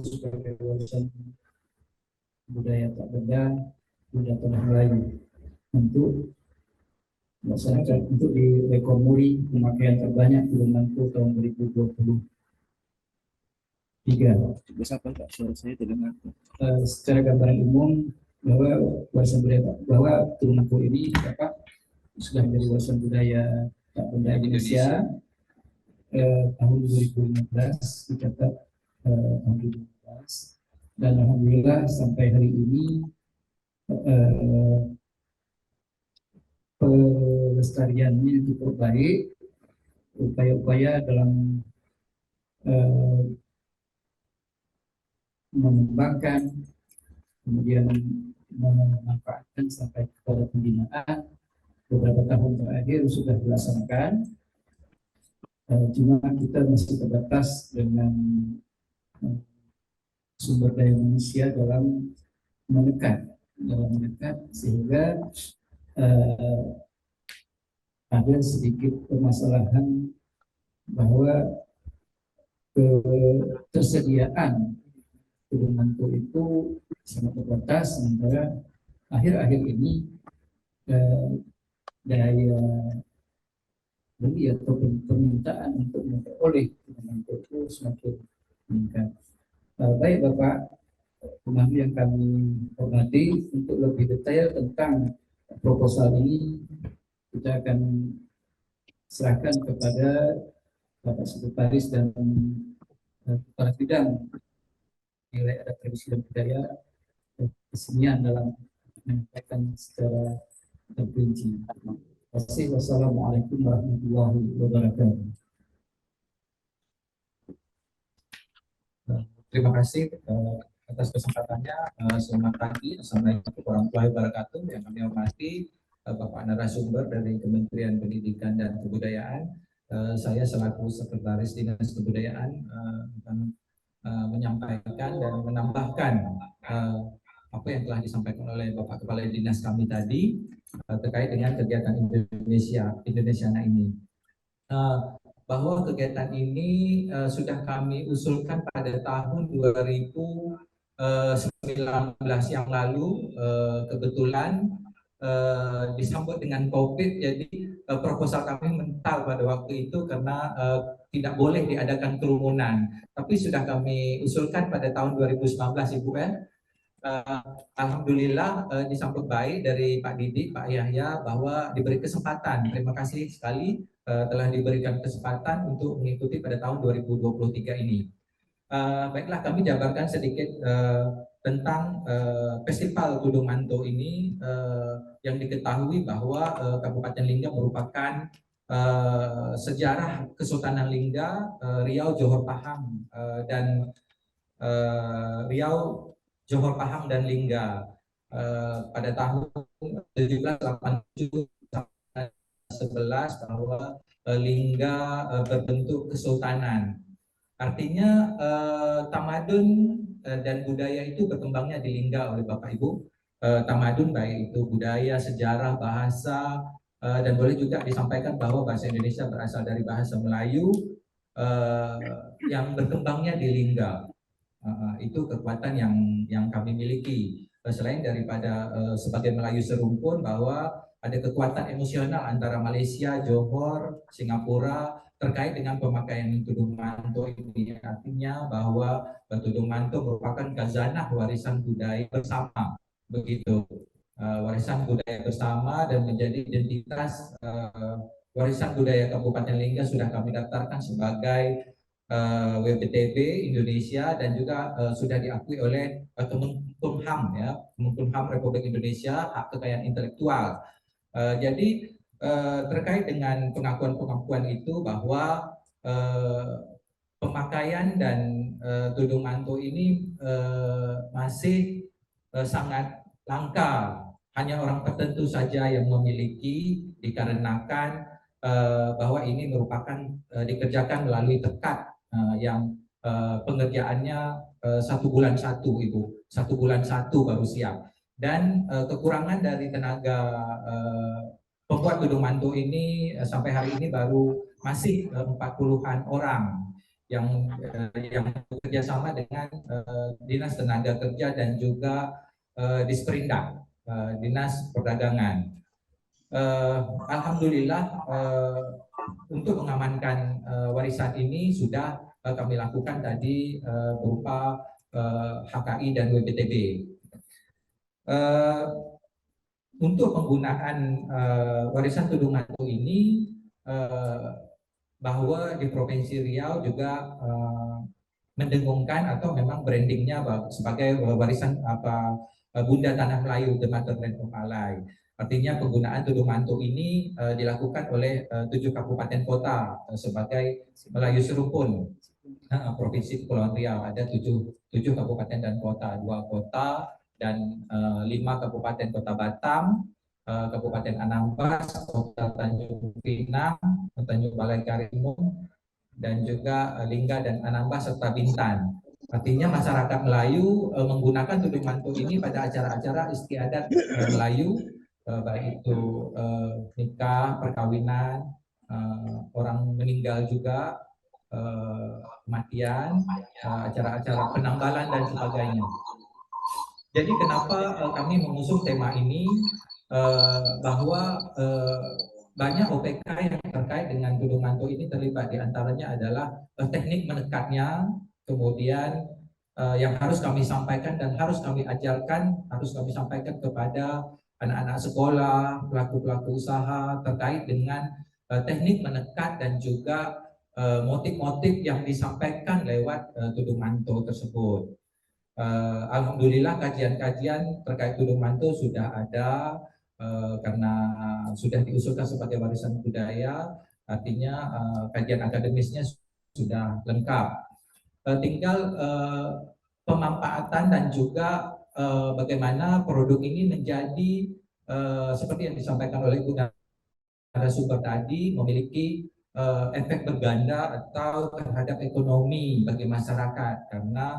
sebagai warisan budaya tak benda budaya tanah Melayu untuk melaksanakan untuk direkor muri pemakaian terbanyak turunanku tahun 2023. Bisa Pak, suara saya terdengar. Secara gambaran umum bahwa warisan budaya bahwa turunanku ini dapat sudah menjadi warisan budaya tak benda Indonesia tahun 2015 dicatat tahun 2015 dan alhamdulillah sampai hari ini pelestariannya cukup baik, upaya-upaya dalam mengembangkan, kemudian memanfaatkan sampai kepada pembinaan beberapa tahun terakhir sudah dilaksanakan. Cuma kita masih terbatas dengan sumber daya manusia dalam menekan sehingga ada sedikit permasalahan bahwa ketersediaan turunanku itu sangat terbatas, sementara akhir-akhir ini daya beli atau permintaan untuk memperoleh turunanku itu semakin meningkat. Baik Bapak Pemandu yang kami hormati, untuk lebih detail tentang proposal ini kita akan serahkan kepada Bapak Sekretaris dan Kepala Bidang Nilai Adat Tradisi dan Budaya kesenian dalam menyampaikan secara terperinci. Terima kasih. Wassalamualaikum warahmatullahi wabarakatuh. Terima kasih atas kesempatannya. Selamat pagi, assalamualaikum warahmatullahi wabarakatuh. Yang kami hormati Bapak narasumber dari Kementerian Pendidikan dan Kebudayaan. Saya selaku Sekretaris Dinas Kebudayaan akan menyampaikan dan menambahkan apa yang telah disampaikan oleh Bapak Kepala Dinas kami tadi terkait dengan kegiatan Indonesiana ini. Bahwa kegiatan ini sudah kami usulkan pada tahun 2019 yang lalu, kebetulan disambut dengan COVID, jadi proposal kami mental pada waktu itu karena tidak boleh diadakan kerumunan. Tapi sudah kami usulkan pada tahun 2019, Ibu alhamdulillah disambut baik dari Pak Didik, Pak Yahya bahwa diberi kesempatan. Terima kasih sekali telah diberikan kesempatan untuk mengikuti pada tahun 2023 ini. Baiklah, kami jabarkan sedikit tentang Festival Gunung Manto ini yang diketahui bahwa Kabupaten Lingga merupakan sejarah Kesultanan Lingga, Riau, Johor Pahang dan Riau, Johor Pahang dan Lingga pada tahun 1787 11 bahwa Lingga berbentuk kesultanan. Artinya tamadun dan budaya itu berkembangnya di Lingga oleh Bapak Ibu. Tamadun baik itu budaya, sejarah, bahasa, dan boleh juga disampaikan bahwa bahasa Indonesia berasal dari bahasa Melayu yang berkembangnya di Lingga. Itu kekuatan yang kami miliki. Selain daripada sebagai Melayu serumpun, bahwa ada kekuatan emosional antara Malaysia, Johor, Singapura terkait dengan pemakaian tudung manto ini. Artinya bahwa tudung manto merupakan khazanah warisan budaya bersama, begitu, warisan budaya bersama dan menjadi identitas warisan budaya Kabupaten Lingga sudah kami daftarkan sebagai WPTB Indonesia dan juga sudah diakui oleh Kemenkumham, ya, Kemenkumham Republik Indonesia, hak kekayaan intelektual. Jadi terkait dengan pengakuan-pengakuan itu bahwa pemakaian dan tudung manto ini masih sangat langka, hanya orang tertentu saja yang memiliki, dikarenakan bahwa ini merupakan dikerjakan melalui tekad yang pengerjaannya 1 bulan 1, Ibu, 1 bulan 1 baru siap. Dan kekurangan dari tenaga pembuat gedung mantu ini sampai hari ini baru masih 40-an orang yang bekerja sama dengan Dinas Tenaga Kerja dan juga Disperindak, Dinas Perdagangan. Alhamdulillah untuk mengamankan warisan ini sudah kami lakukan tadi berupa HKI dan WPTB. Untuk penggunaan warisan gedung mantu ini, bahwa di Provinsi Riau juga mendengungkan atau memang brandingnya sebagai warisan Bunda Tanah Melayu, The Motherland of Alai. Artinya penggunaan gedung mantu ini dilakukan oleh 7 kabupaten kota sebagai Melayu Serupun. Provinsi Kepulauan Riau ada 7 kabupaten dan kota, 2 kota dan 5 kabupaten kota Batam, Kabupaten Anambas, Kota Tanjung Pinang, Tanjung Balai Karimun, dan juga Lingga dan Anambas serta Bintan. Artinya masyarakat Melayu menggunakan gedung mantu ini pada acara-acara istiadat Melayu, baik itu nikah, perkawinan, orang meninggal juga, kematian, acara-acara penanggalan dan sebagainya. Jadi kenapa kami mengusung tema ini, bahwa banyak OPK yang terkait dengan gedung mantu ini terlibat, diantaranya adalah teknik menekatnya, kemudian yang harus kami sampaikan dan harus kami ajarkan, harus kami sampaikan kepada anak-anak sekolah, pelaku-pelaku usaha terkait dengan teknik menekat dan juga motif-motif yang disampaikan lewat gedung mantu tersebut. Alhamdulillah kajian-kajian terkait gedung mantu sudah ada, karena sudah diusulkan sebagai warisan budaya, artinya kajian akademisnya sudah lengkap. Tinggal pemanfaatan dan juga bagaimana produk ini menjadi seperti yang disampaikan oleh Ibu narasumber tadi, memiliki efek berganda atau terhadap ekonomi bagi masyarakat, karena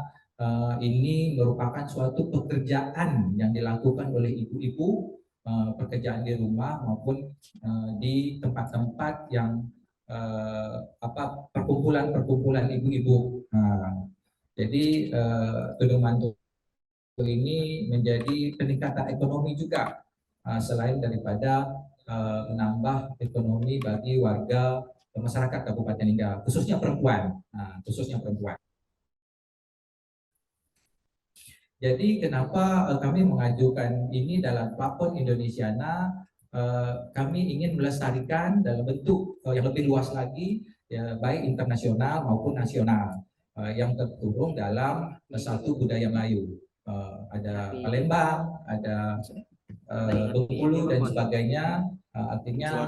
ini merupakan suatu pekerjaan yang dilakukan oleh ibu-ibu, pekerjaan di rumah maupun di tempat-tempat yang perkumpulan ibu-ibu. Jadi gedung mantu ini menjadi peningkatan ekonomi juga, selain daripada menambah ekonomi bagi warga masyarakat Kabupaten Lingga, khususnya perempuan, Jadi kenapa kami mengajukan ini dalam platform Indonesiana, kami ingin melestarikan dalam bentuk yang lebih luas lagi, ya, baik internasional maupun nasional, yang terkurung dalam satu budaya Melayu. Ada Palembang, ada Bengkulu dan sebagainya, artinya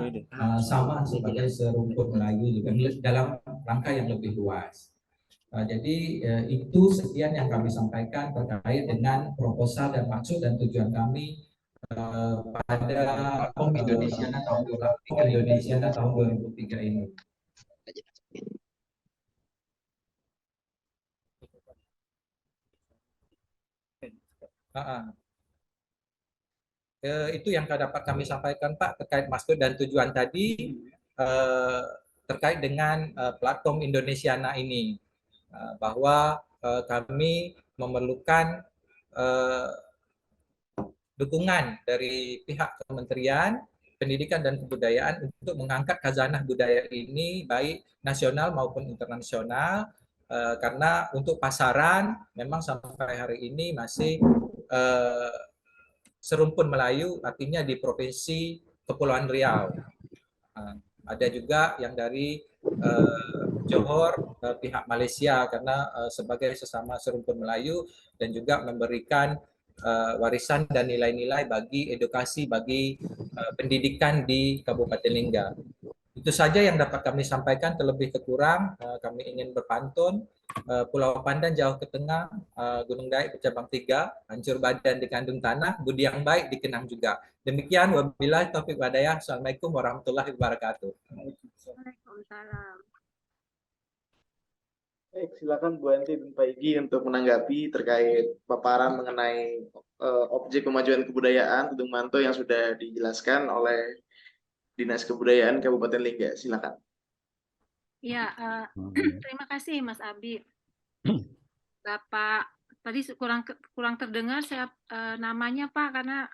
sama sebagai serumpun Melayu juga dalam rangka yang lebih luas. Jadi itu sekian yang kami sampaikan terkait dengan proposal dan maksud dan tujuan kami pada POM Indonesiana tahun 2003 ini. Itu yang dapat kami sampaikan, Pak, terkait maksud dan tujuan tadi terkait dengan platform Indonesiana ini, bahwa kami memerlukan dukungan dari pihak Kementerian Pendidikan dan Kebudayaan untuk mengangkat khazanah budaya ini baik nasional maupun internasional, karena untuk pasaran memang sampai hari ini masih serumpun Melayu, artinya di Provinsi Kepulauan Riau. Ada juga yang dari Johor, pihak Malaysia, karena sebagai sesama serumpun Melayu dan juga memberikan warisan dan nilai-nilai bagi edukasi, bagi pendidikan di Kabupaten Lingga. Itu saja yang dapat kami sampaikan, terlebih kekurang kami ingin berpantun. Pulau Pandan jauh ke tengah, Gunung Daik bercabang 3, Hancur Badan dikandung tanah, budi yang baik dikenang juga. Demikian, wabillahi taufiq walhidayah. Assalamualaikum warahmatullahi wabarakatuh. Waalaikumsalam. Baik, silakan Bu Anti dan Pak Igi untuk menanggapi terkait paparan mengenai objek pemajuan kebudayaan Tudung Manto yang sudah dijelaskan oleh Dinas Kebudayaan Kabupaten Lingga. Silakan. Ya, terima kasih Mas Abi. Bapak tadi kurang terdengar saya namanya Pak karena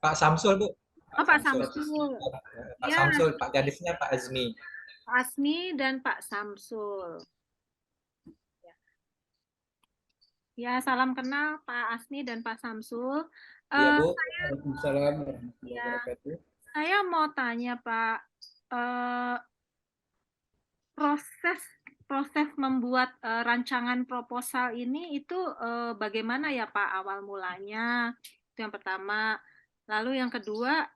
Pak Samsul, Bu. Pak Samsul. Pak Ya, Samsul, Pak gadisnya Pak Azmi. Pak Asmi dan Pak Samsul. Ya, salam kenal Pak Asmi dan Pak Samsul. Iya, Bu. Waalaikumsalam warahmatullahi Ya, wabarakatuh. saya mau tanya Pak, proses membuat rancangan proposal ini itu bagaimana ya Pak awal mulanya? Itu yang pertama. Lalu yang kedua,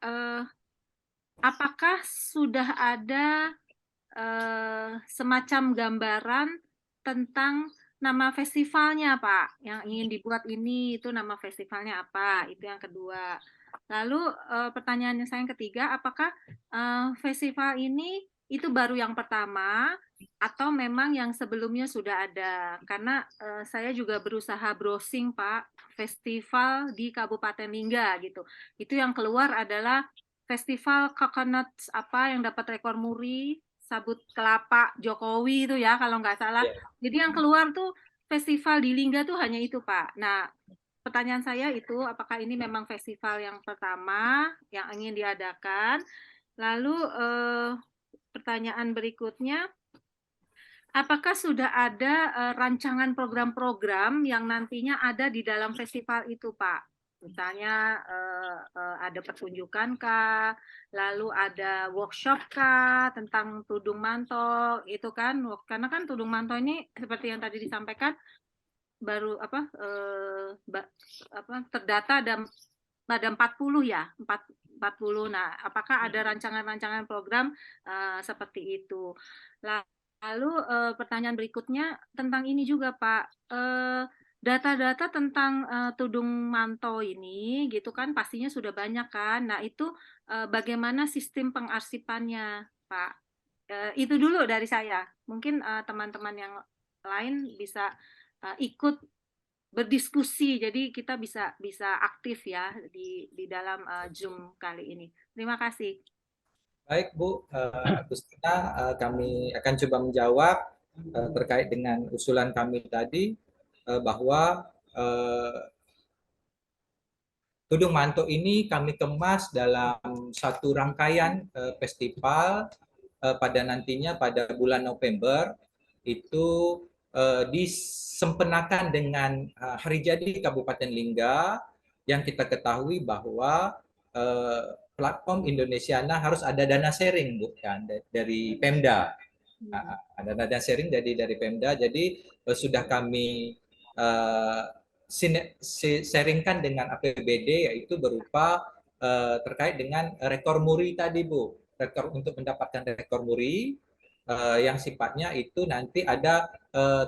apakah sudah ada semacam gambaran tentang nama festivalnya, Pak? Yang ingin dibuat ini itu nama festivalnya apa? Itu yang kedua. Lalu pertanyaannya saya yang ketiga, apakah festival ini itu baru yang pertama atau memang yang sebelumnya sudah ada? Karena saya juga berusaha browsing, Pak, festival di Kabupaten Lingga gitu. Itu yang keluar adalah festival coconut apa yang dapat rekor muri, sabut kelapa Jokowi itu ya kalau nggak salah. Jadi yang keluar tuh festival di Lingga tuh hanya itu, Pak. Nah, pertanyaan saya itu apakah ini memang festival yang pertama yang ingin diadakan? Lalu pertanyaan berikutnya, apakah sudah ada rancangan program-program yang nantinya ada di dalam festival itu, Pak? Misalnya ada pertunjukan kah, lalu ada workshop kah tentang tudung manto, itu kan? Karena kan tudung manto ini seperti yang tadi disampaikan baru terdata ada 40 ya, 40. Nah, apakah ada rancangan-rancangan program seperti itu? Lalu pertanyaan berikutnya tentang ini juga Pak, data-data tentang tudung manto ini gitu kan pastinya sudah banyak kan. Nah, itu bagaimana sistem pengarsipannya, Pak? Itu dulu dari saya. Mungkin teman-teman yang lain bisa ikut berdiskusi. Jadi kita bisa aktif ya di dalam Zoom kali ini. Terima kasih. Baik, Bu Agustina, kami akan coba menjawab terkait dengan usulan kami tadi bahwa Tudung Manto ini kami kemas dalam satu rangkaian festival pada nantinya pada bulan November itu disempenakan dengan Hari Jadi Kabupaten Lingga yang kita ketahui bahwa platform Indonesiana harus ada dana sharing, bukan dari Pemda. Ada dana sharing dari Pemda, jadi sudah kami sharingkan dengan APBD yaitu berupa terkait dengan rekor muri tadi, Bu. Rekor untuk mendapatkan rekor muri yang sifatnya itu nanti ada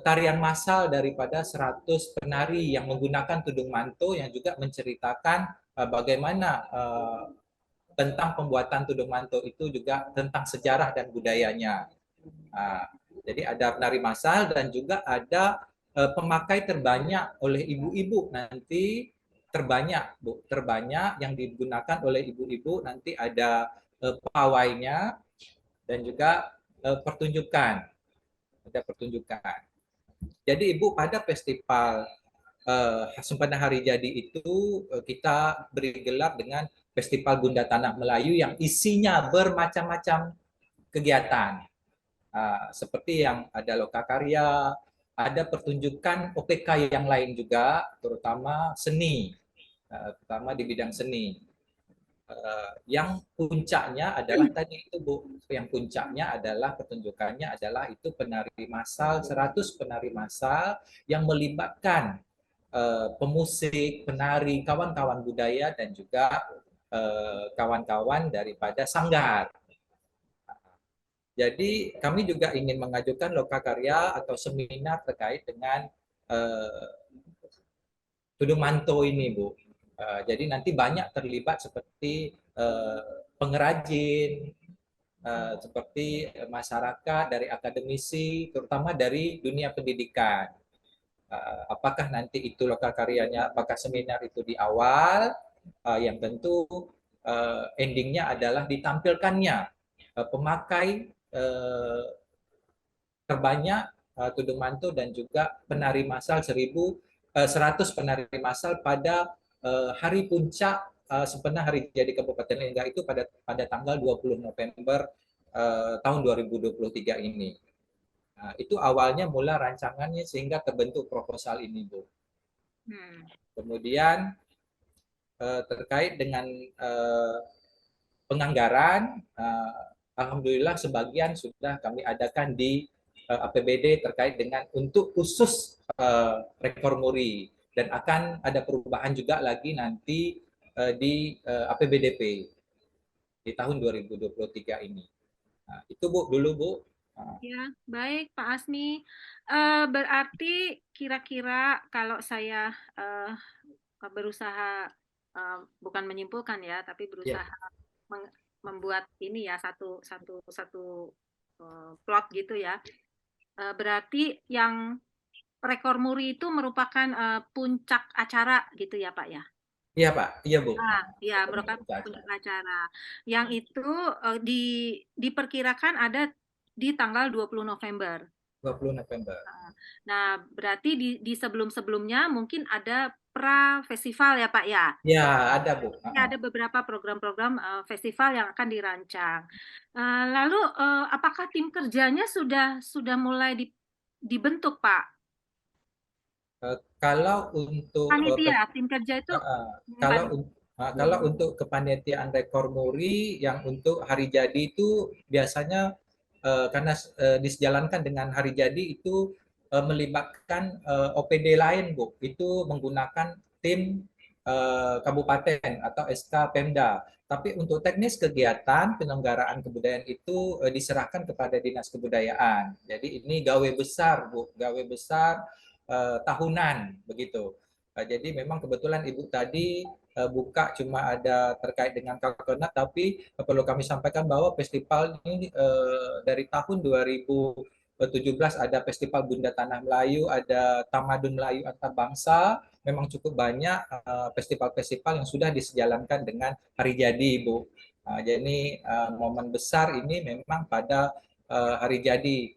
tarian massal daripada 100 penari yang menggunakan tudung manto yang juga menceritakan bagaimana tentang pembuatan tudung manto itu juga tentang sejarah dan budayanya. Jadi ada penari massal dan juga ada pemakai terbanyak oleh ibu-ibu nanti terbanyak, Bu, terbanyak yang digunakan oleh ibu-ibu nanti ada pawainya dan juga pertunjukan. Ada pertunjukan. Jadi Ibu pada festival Sempena Hari Jadi itu kita beri gelar dengan Festival Bunda Tanah Melayu yang isinya bermacam-macam kegiatan. Seperti yang ada lokakarya, ada pertunjukan OPK yang lain juga, terutama seni, terutama di bidang seni. Yang puncaknya adalah tadi itu, Bu, yang puncaknya adalah pertunjukannya adalah itu penari massal, 100 penari massal yang melibatkan pemusik, penari, kawan-kawan budaya dan juga kawan-kawan daripada sanggar. Jadi kami juga ingin mengajukan lokakarya atau seminar terkait dengan tudung manto ini, Bu. Jadi nanti banyak terlibat seperti pengrajin, seperti masyarakat, dari akademisi, terutama dari dunia pendidikan. Apakah nanti itu lokakaryanya, apakah seminar itu di awal, yang tentu endingnya adalah ditampilkannya pemakai terbanyak tudung manto dan juga penari massal 100 penari massal pada hari puncak sebenarnya hari jadi Kabupaten Lingga itu pada tanggal 20 November tahun 2023 ini. Nah, itu awalnya mula rancangannya sehingga terbentuk proposal ini, Bu. Kemudian terkait dengan penganggaran, alhamdulillah sebagian sudah kami adakan di APBD terkait dengan untuk khusus rekor muri, dan akan ada perubahan juga lagi nanti di APBDP di tahun 2023 ini. Nah, itu Bu dulu, Bu. Ya, baik Pak Asmi. Berarti kira-kira kalau saya berusaha bukan menyimpulkan ya, tapi berusaha membuat ini ya satu plot gitu ya. Berarti yang rekor muri itu merupakan puncak acara gitu ya Pak ya? Iya Pak, iya Bu. Ya, merupakan puncak acara. Yang itu diperkirakan ada di tanggal 20 November. 20 November. Nah, berarti di sebelum-sebelumnya mungkin ada pra-festival ya Pak ya? Ya, ada Bu. Ya, ada beberapa program-program festival yang akan dirancang. Lalu apakah tim kerjanya sudah mulai dibentuk Pak? Kalau untuk Panitia, tim kerja itu kalau untuk kepanitiaan rekor muri yang untuk hari jadi itu biasanya karena dijalankan dengan hari jadi itu melibatkan OPD lain, Bu. Itu menggunakan tim kabupaten atau SK Pemda. Tapi untuk teknis kegiatan penyelenggaraan kebudayaan itu diserahkan kepada Dinas Kebudayaan. Jadi ini gawe besar, Bu, gawe besar tahunan begitu. Jadi memang kebetulan Ibu tadi buka cuma ada terkait dengan Kakonat, tapi perlu kami sampaikan bahwa festival ini dari tahun 2017 ada Festival Bunda Tanah Melayu, ada Tamadun Melayu Antarbangsa, memang cukup banyak festival-festival yang sudah disejalankan dengan hari jadi, Bu. Jadi momen besar ini memang pada hari jadi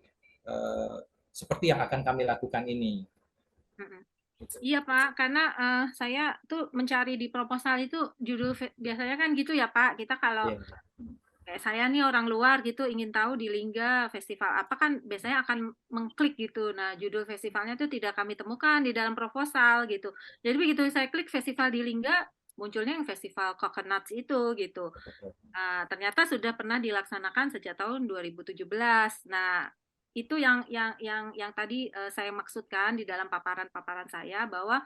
seperti yang akan kami lakukan ini. Iya Pak, karena saya tuh mencari di proposal itu judul biasanya kan gitu ya Pak. Kita kalau kayak saya nih orang luar gitu ingin tahu di Lingga festival apa kan biasanya akan mengklik gitu. Nah judul festivalnya tuh tidak kami temukan di dalam proposal gitu. Jadi begitu saya klik festival di Lingga munculnya yang festival Coconuts itu gitu. Ternyata sudah pernah dilaksanakan sejak tahun 2017. Nah itu yang tadi saya maksudkan di dalam paparan saya bahwa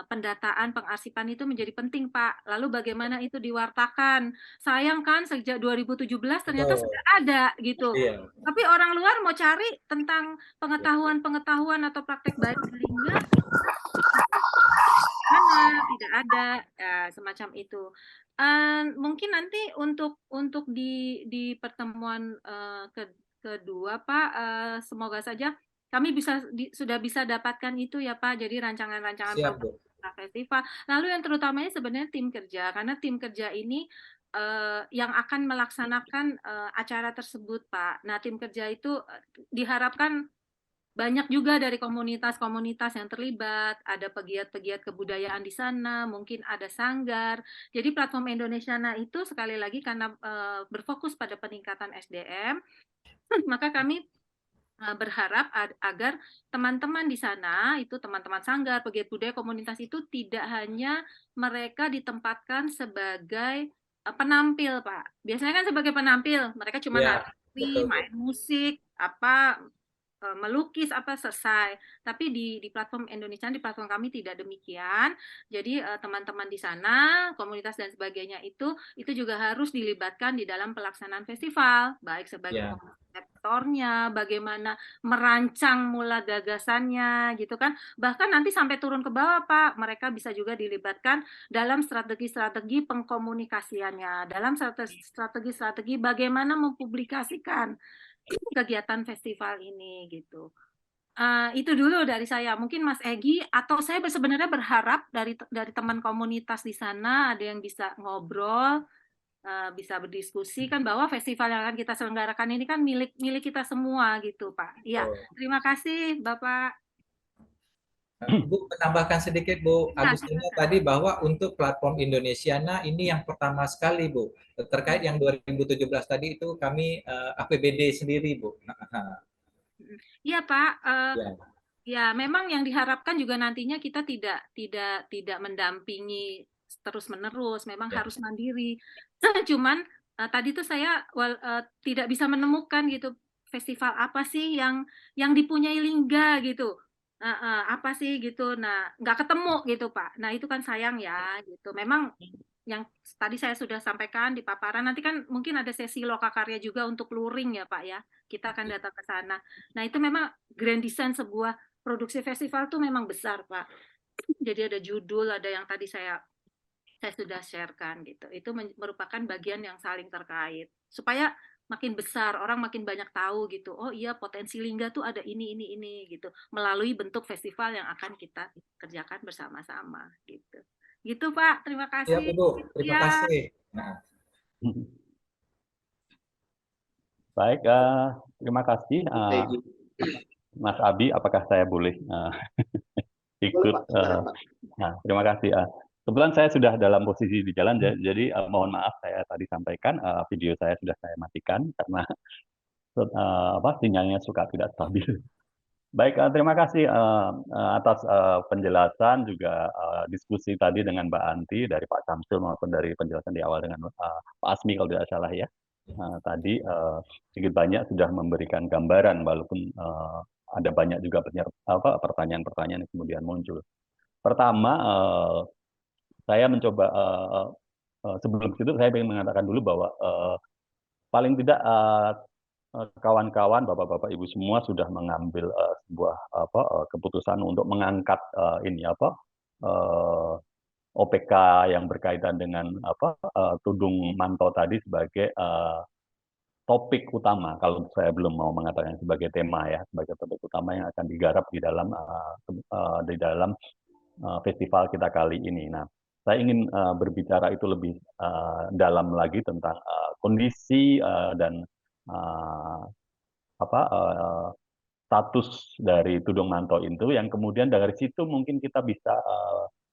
pendataan pengarsipan itu menjadi penting Pak. Lalu bagaimana itu diwartakan? Sayang kan sejak 2017 ternyata sudah ada gitu. Tapi orang luar mau cari tentang pengetahuan atau praktek baik di Lingga mana tidak ada semacam itu. Mungkin nanti untuk di pertemuan kedua Pak, semoga saja kami sudah bisa dapatkan itu ya Pak. Jadi rancangan-rancangan program festival. Lalu yang terutamanya sebenarnya tim kerja, karena tim kerja ini yang akan melaksanakan acara tersebut Pak. Nah tim kerja itu diharapkan banyak juga dari komunitas-komunitas yang terlibat, ada pegiat-pegiat kebudayaan di sana, mungkin ada sanggar. Jadi platform Indonesiana itu sekali lagi karena berfokus pada peningkatan SDM, maka kami berharap agar teman-teman di sana, itu teman-teman sanggar, pegiat budaya, komunitas itu tidak hanya mereka ditempatkan sebagai penampil, Pak. Biasanya kan sebagai penampil, mereka cuma nari, main musik, apa melukis apa selesai. Tapi di platform Indonesia, di platform kami tidak demikian. Jadi teman-teman di sana, komunitas dan sebagainya itu juga harus dilibatkan di dalam pelaksanaan festival, baik sebagai Ya. konseptornya, bagaimana merancang mula gagasannya gitu kan. Bahkan nanti sampai turun ke bawah, Pak, mereka bisa juga dilibatkan dalam strategi-strategi pengkomunikasiannya, dalam strategi-strategi bagaimana mempublikasikan kegiatan festival ini gitu. Itu dulu dari saya. Mungkin Mas Egi atau saya sebenarnya berharap dari teman komunitas di sana ada yang bisa ngobrol, bisa berdiskusi kan, bahwa festival yang akan kita selenggarakan ini kan milik kita semua gitu, Pak. Iya, terima kasih Bapak. Bu, menambahkan sedikit Bu Ya, Agustina tadi bahwa untuk platform Indonesiana ini yang pertama sekali Bu. Terkait yang 2017 tadi itu kami APBD sendiri Bu. iya Pak. Ya. Ya, memang yang diharapkan juga nantinya kita tidak mendampingi terus-menerus, memang Ya. harus mandiri. Cuman tadi tuh saya tidak bisa menemukan gitu festival apa sih yang dipunyai Lingga gitu. Apa sih gitu. Nah, nggak ketemu gitu, Pak. Nah, itu kan sayang ya gitu. Memang yang tadi saya sudah sampaikan di paparan, nanti kan mungkin ada sesi lokakarya juga untuk luring ya, Pak ya. Kita akan datang ke sana. Nah, itu memang grand design sebuah produksi festival tuh memang besar, Pak. Jadi ada judul, ada yang tadi saya sudah sharekan gitu. Itu merupakan bagian yang saling terkait. Supaya makin besar, orang makin banyak tahu gitu. Oh iya, potensi Lingga tuh ada ini gitu. Melalui bentuk festival yang akan kita kerjakan bersama-sama gitu. Gitu, Pak. Terima Ya, kasih. Bu. Terima Ya. kasih. Nah. Baik, terima kasih Mas Abi. Apakah saya boleh ikut? Nah, terima kasih. Kebetulan saya sudah dalam posisi di jalan, jadi mohon maaf saya tadi sampaikan video saya sudah saya matikan karena sinyalnya suka tidak stabil. Baik, terima kasih atas penjelasan juga diskusi tadi dengan Mbak Anti dari Pak Samsul maupun dari penjelasan di awal dengan Pak Asmi kalau tidak salah ya. Tadi sedikit banyak sudah memberikan gambaran walaupun ada banyak juga pertanyaan-pertanyaan yang kemudian muncul. Pertama, saya mencoba sebelum itu saya ingin mengatakan dulu bahwa paling tidak kawan-kawan, bapak-bapak, ibu semua sudah mengambil sebuah keputusan untuk mengangkat OPK yang berkaitan dengan tudung manto tadi sebagai topik utama. Kalau saya belum mau mengatakan sebagai tema ya, sebagai topik utama yang akan digarap di dalam festival kita kali ini. Nah, saya ingin berbicara itu lebih dalam lagi tentang kondisi dan status dari tudung manto itu, yang kemudian dari situ mungkin kita bisa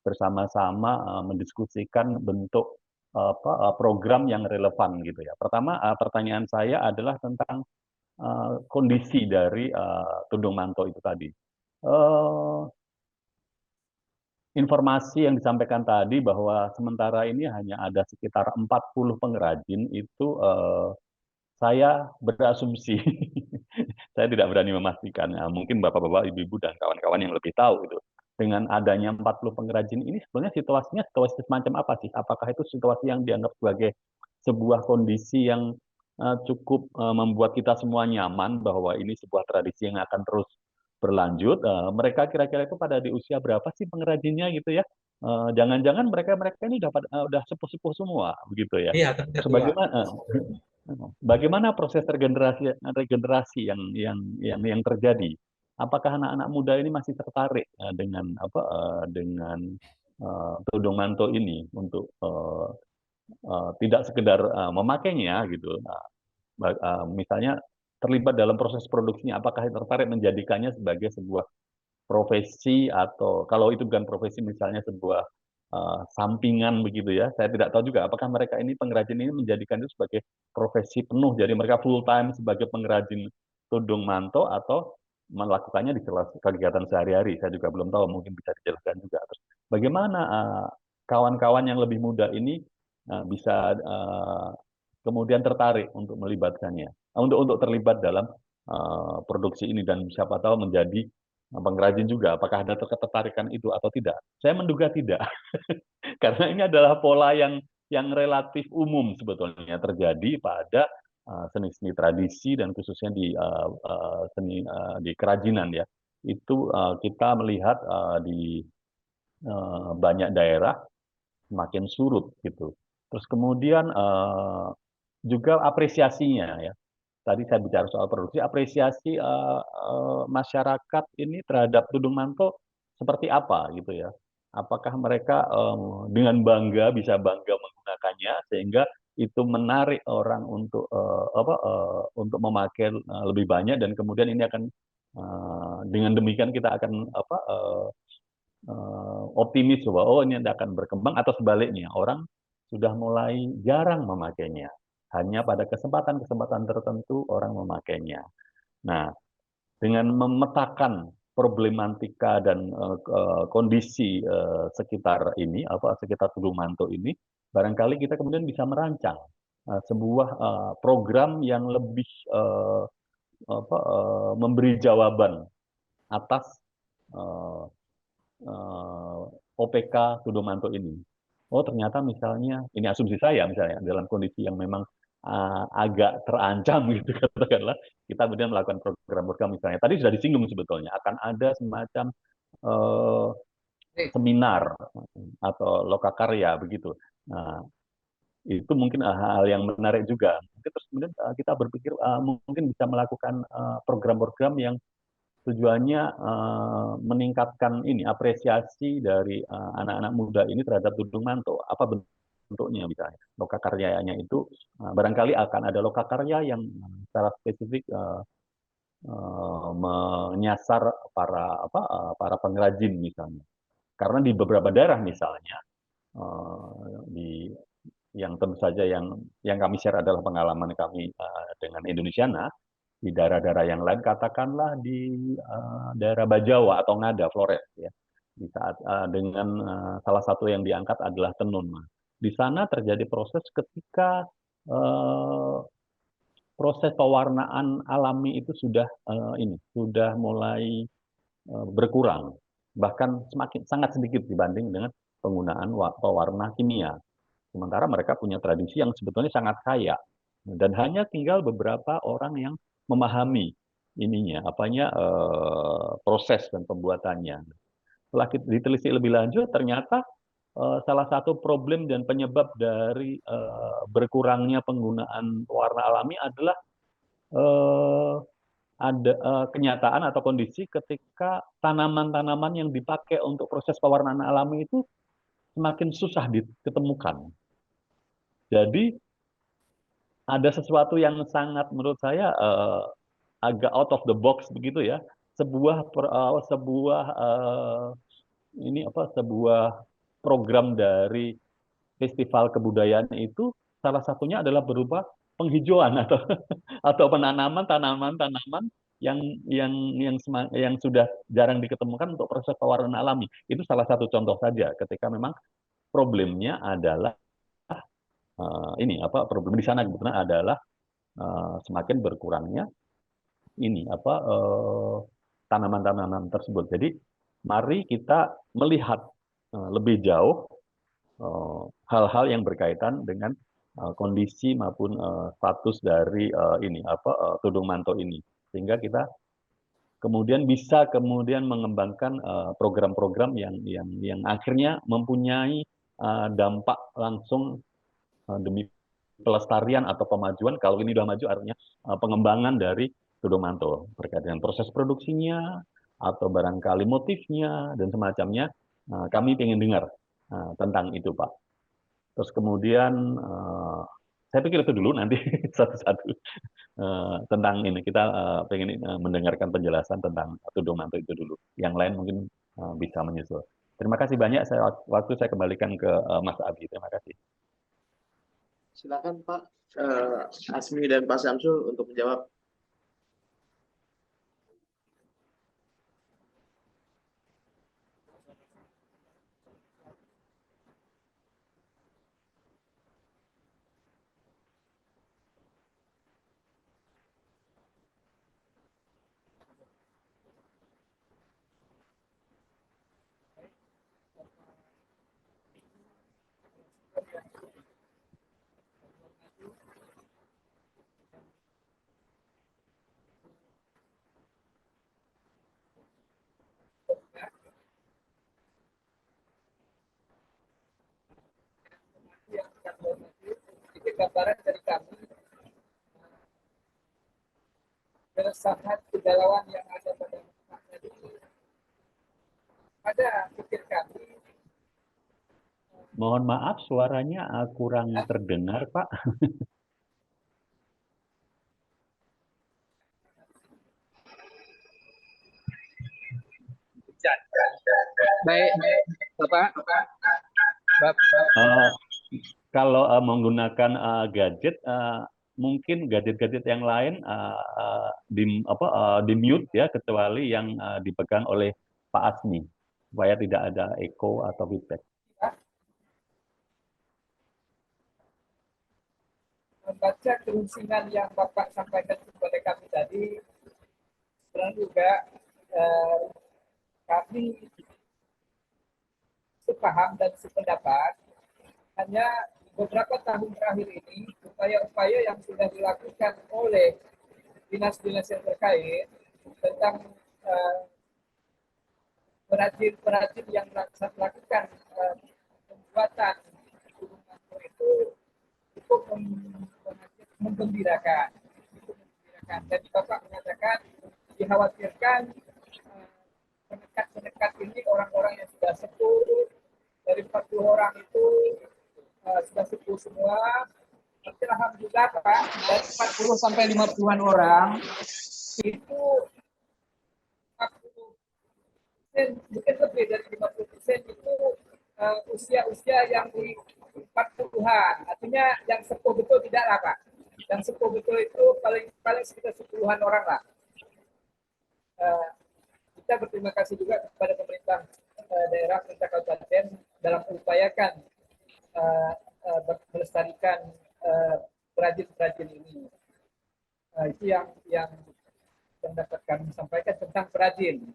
bersama-sama mendiskusikan bentuk program yang relevan gitu ya. Pertama, pertanyaan saya adalah tentang kondisi dari tudung manto itu tadi. Informasi yang disampaikan tadi bahwa sementara ini hanya ada sekitar 40 pengrajin itu saya berasumsi, saya tidak berani memastikan. Mungkin bapak-bapak, ibu-ibu dan kawan-kawan yang lebih tahu itu. Dengan adanya 40 pengrajin ini sebenarnya situasinya situasi semacam apa sih? Apakah itu situasi yang dianggap sebagai sebuah kondisi yang cukup membuat kita semua nyaman bahwa ini sebuah tradisi yang akan terus berlanjut? Mereka kira-kira itu pada di usia berapa sih pengrajinnya gitu ya? Jangan-jangan mereka ini udah sepuh-sepuh semua begitu ya? Iya, tentu. Bagaimana proses regenerasi yang terjadi? Apakah anak-anak muda ini masih tertarik dengan tudung manto ini untuk tidak sekedar memakainya gitu? Misalnya terlibat dalam proses produksinya, apakah tertarik menjadikannya sebagai sebuah profesi, atau kalau itu bukan profesi misalnya sebuah sampingan begitu ya. Saya tidak tahu juga apakah mereka ini pengrajin ini menjadikan itu sebagai profesi penuh, jadi mereka full time sebagai pengrajin tudung manto atau melakukannya di kegiatan sehari-hari. Saya juga belum tahu, mungkin bisa dijelaskan juga. Terus bagaimana kawan-kawan yang lebih muda ini bisa kemudian tertarik untuk melibatkannya, untuk terlibat dalam produksi ini dan siapa tahu menjadi pengrajin juga. Apakah ada ketertarikan itu atau tidak? Saya menduga tidak, karena ini adalah pola yang relatif umum sebetulnya terjadi pada seni-seni tradisi dan khususnya di seni di kerajinan ya. Itu kita melihat di banyak daerah semakin surut gitu. Terus kemudian juga apresiasinya ya. Tadi saya bicara soal produksi, apresiasi masyarakat ini terhadap tudung manto seperti apa gitu ya. Apakah mereka dengan bangga bisa bangga menggunakannya sehingga itu menarik orang untuk untuk memakai lebih banyak, dan kemudian ini akan dengan demikian kita akan optimis bahwa oh ini akan berkembang, atau sebaliknya orang sudah mulai jarang memakainya. Hanya pada kesempatan-kesempatan tertentu orang memakainya. Nah, dengan memetakan problematika dan kondisi sekitar ini, sekitar tudung manto ini, barangkali kita kemudian bisa merancang sebuah program yang lebih memberi jawaban atas uh, OPK Sudomanto ini. Oh ternyata misalnya, ini asumsi saya misalnya, dalam kondisi yang memang agak terancam gitu katakanlah, kita kemudian melakukan program-program misalnya. Tadi sudah disinggung sebetulnya, akan ada semacam uh, seminar atau lokakarya begitu. Nah, itu mungkin hal yang menarik juga. Terus kemudian kita berpikir mungkin bisa melakukan program-program yang tujuannya meningkatkan ini apresiasi dari anak-anak muda ini terhadap tudung manto. Apa bentuknya misalnya? Lokakaryanya itu barangkali akan ada lokakarya yang secara spesifik menyasar para pengrajin misalnya. Karena di beberapa daerah misalnya di yang tentu saja yang kami share adalah pengalaman kami dengan Indonesiana, di daerah-daerah yang lain, katakanlah di daerah Bajawa atau Ngada, Flores, ya, di saat dengan salah satu yang diangkat adalah tenun. Di sana terjadi proses ketika proses pewarnaan alami itu sudah sudah mulai berkurang, bahkan semakin sangat sedikit dibanding dengan penggunaan pewarna kimia. Sementara mereka punya tradisi yang sebetulnya sangat kaya, dan hanya tinggal beberapa orang yang memahami ininya, proses dan pembuatannya. Setelah diteliti lebih lanjut, ternyata salah satu problem dan penyebab dari berkurangnya penggunaan warna alami adalah eh, ada kenyataan atau kondisi ketika tanaman-tanaman yang dipakai untuk proses pewarnaan alami itu semakin susah ditemukan. Jadi ada sesuatu yang sangat menurut saya agak out of the box begitu ya, sebuah program dari festival kebudayaan itu salah satunya adalah berupa penghijauan atau atau penanaman tanaman-tanaman yang yang sudah jarang diketemukan untuk proses pewarnaan alami. Itu salah satu contoh saja ketika memang problemnya adalah problem di sana kebetulan adalah semakin berkurangnya tanaman-tanaman tersebut. Jadi mari kita melihat lebih jauh hal-hal yang berkaitan dengan kondisi maupun status dari tudung manto ini, sehingga kita kemudian bisa mengembangkan program-program yang akhirnya mempunyai dampak langsung demi pelestarian atau pemajuan. Kalau ini sudah maju artinya pengembangan dari tudung manto berkaitan dengan proses produksinya atau barangkali motifnya dan semacamnya. Kami ingin dengar tentang itu, Pak. Terus kemudian saya pikir itu dulu, nanti satu-satu tentang ini kita pengen mendengarkan penjelasan tentang tudung manto itu dulu. Yang lain mungkin bisa menyusul. Terima kasih banyak. Waktu saya kembalikan ke Mas Abi. Terima kasih. Silakan Pak Asmi dan Pak Syamsul untuk menjawab. gambaran dari kami keresahan kegalauan yang ada pada Bapak. Jadi pada pikir kami Mohon maaf, suaranya kurang terdengar, Pak. baik Bapak. Kalau menggunakan gadget, mungkin gadget-gadget yang lain di mute ya, kecuali yang dipegang oleh Pak Asmi, supaya tidak ada echo atau feedback. Membaca kerusingan yang Bapak sampaikan kepada kami tadi, sebenarnya juga kami sepaham dan sependapat. Hanya beberapa tahun terakhir ini, upaya-upaya yang sudah dilakukan oleh dinas-dinas yang terkait tentang perajin-perajin yang melakukan pembuatan itu cukup menggembirakan. Jadi Bapak mengatakan dikhawatirkan penekat-penekat ini orang-orang yang sudah sepuh, dari 40 orang itu sudah sepuh semua. Tapi alhamdulillah Pak, dari 40 sampai 50-an orang itu 40%, mungkin lebih dari 50% itu usia-usia yang di 40-an. Artinya yang sepuh betul tidak lah Pak. Yang sepuh betul itu paling sekitar 10-an orang lah. Kita berterima kasih juga kepada pemerintah daerah, pemerintah kabupaten dalam mengupayakan melestarikan perajin-perajin ini. Itu yang dapat kami sampaikan tentang perajin.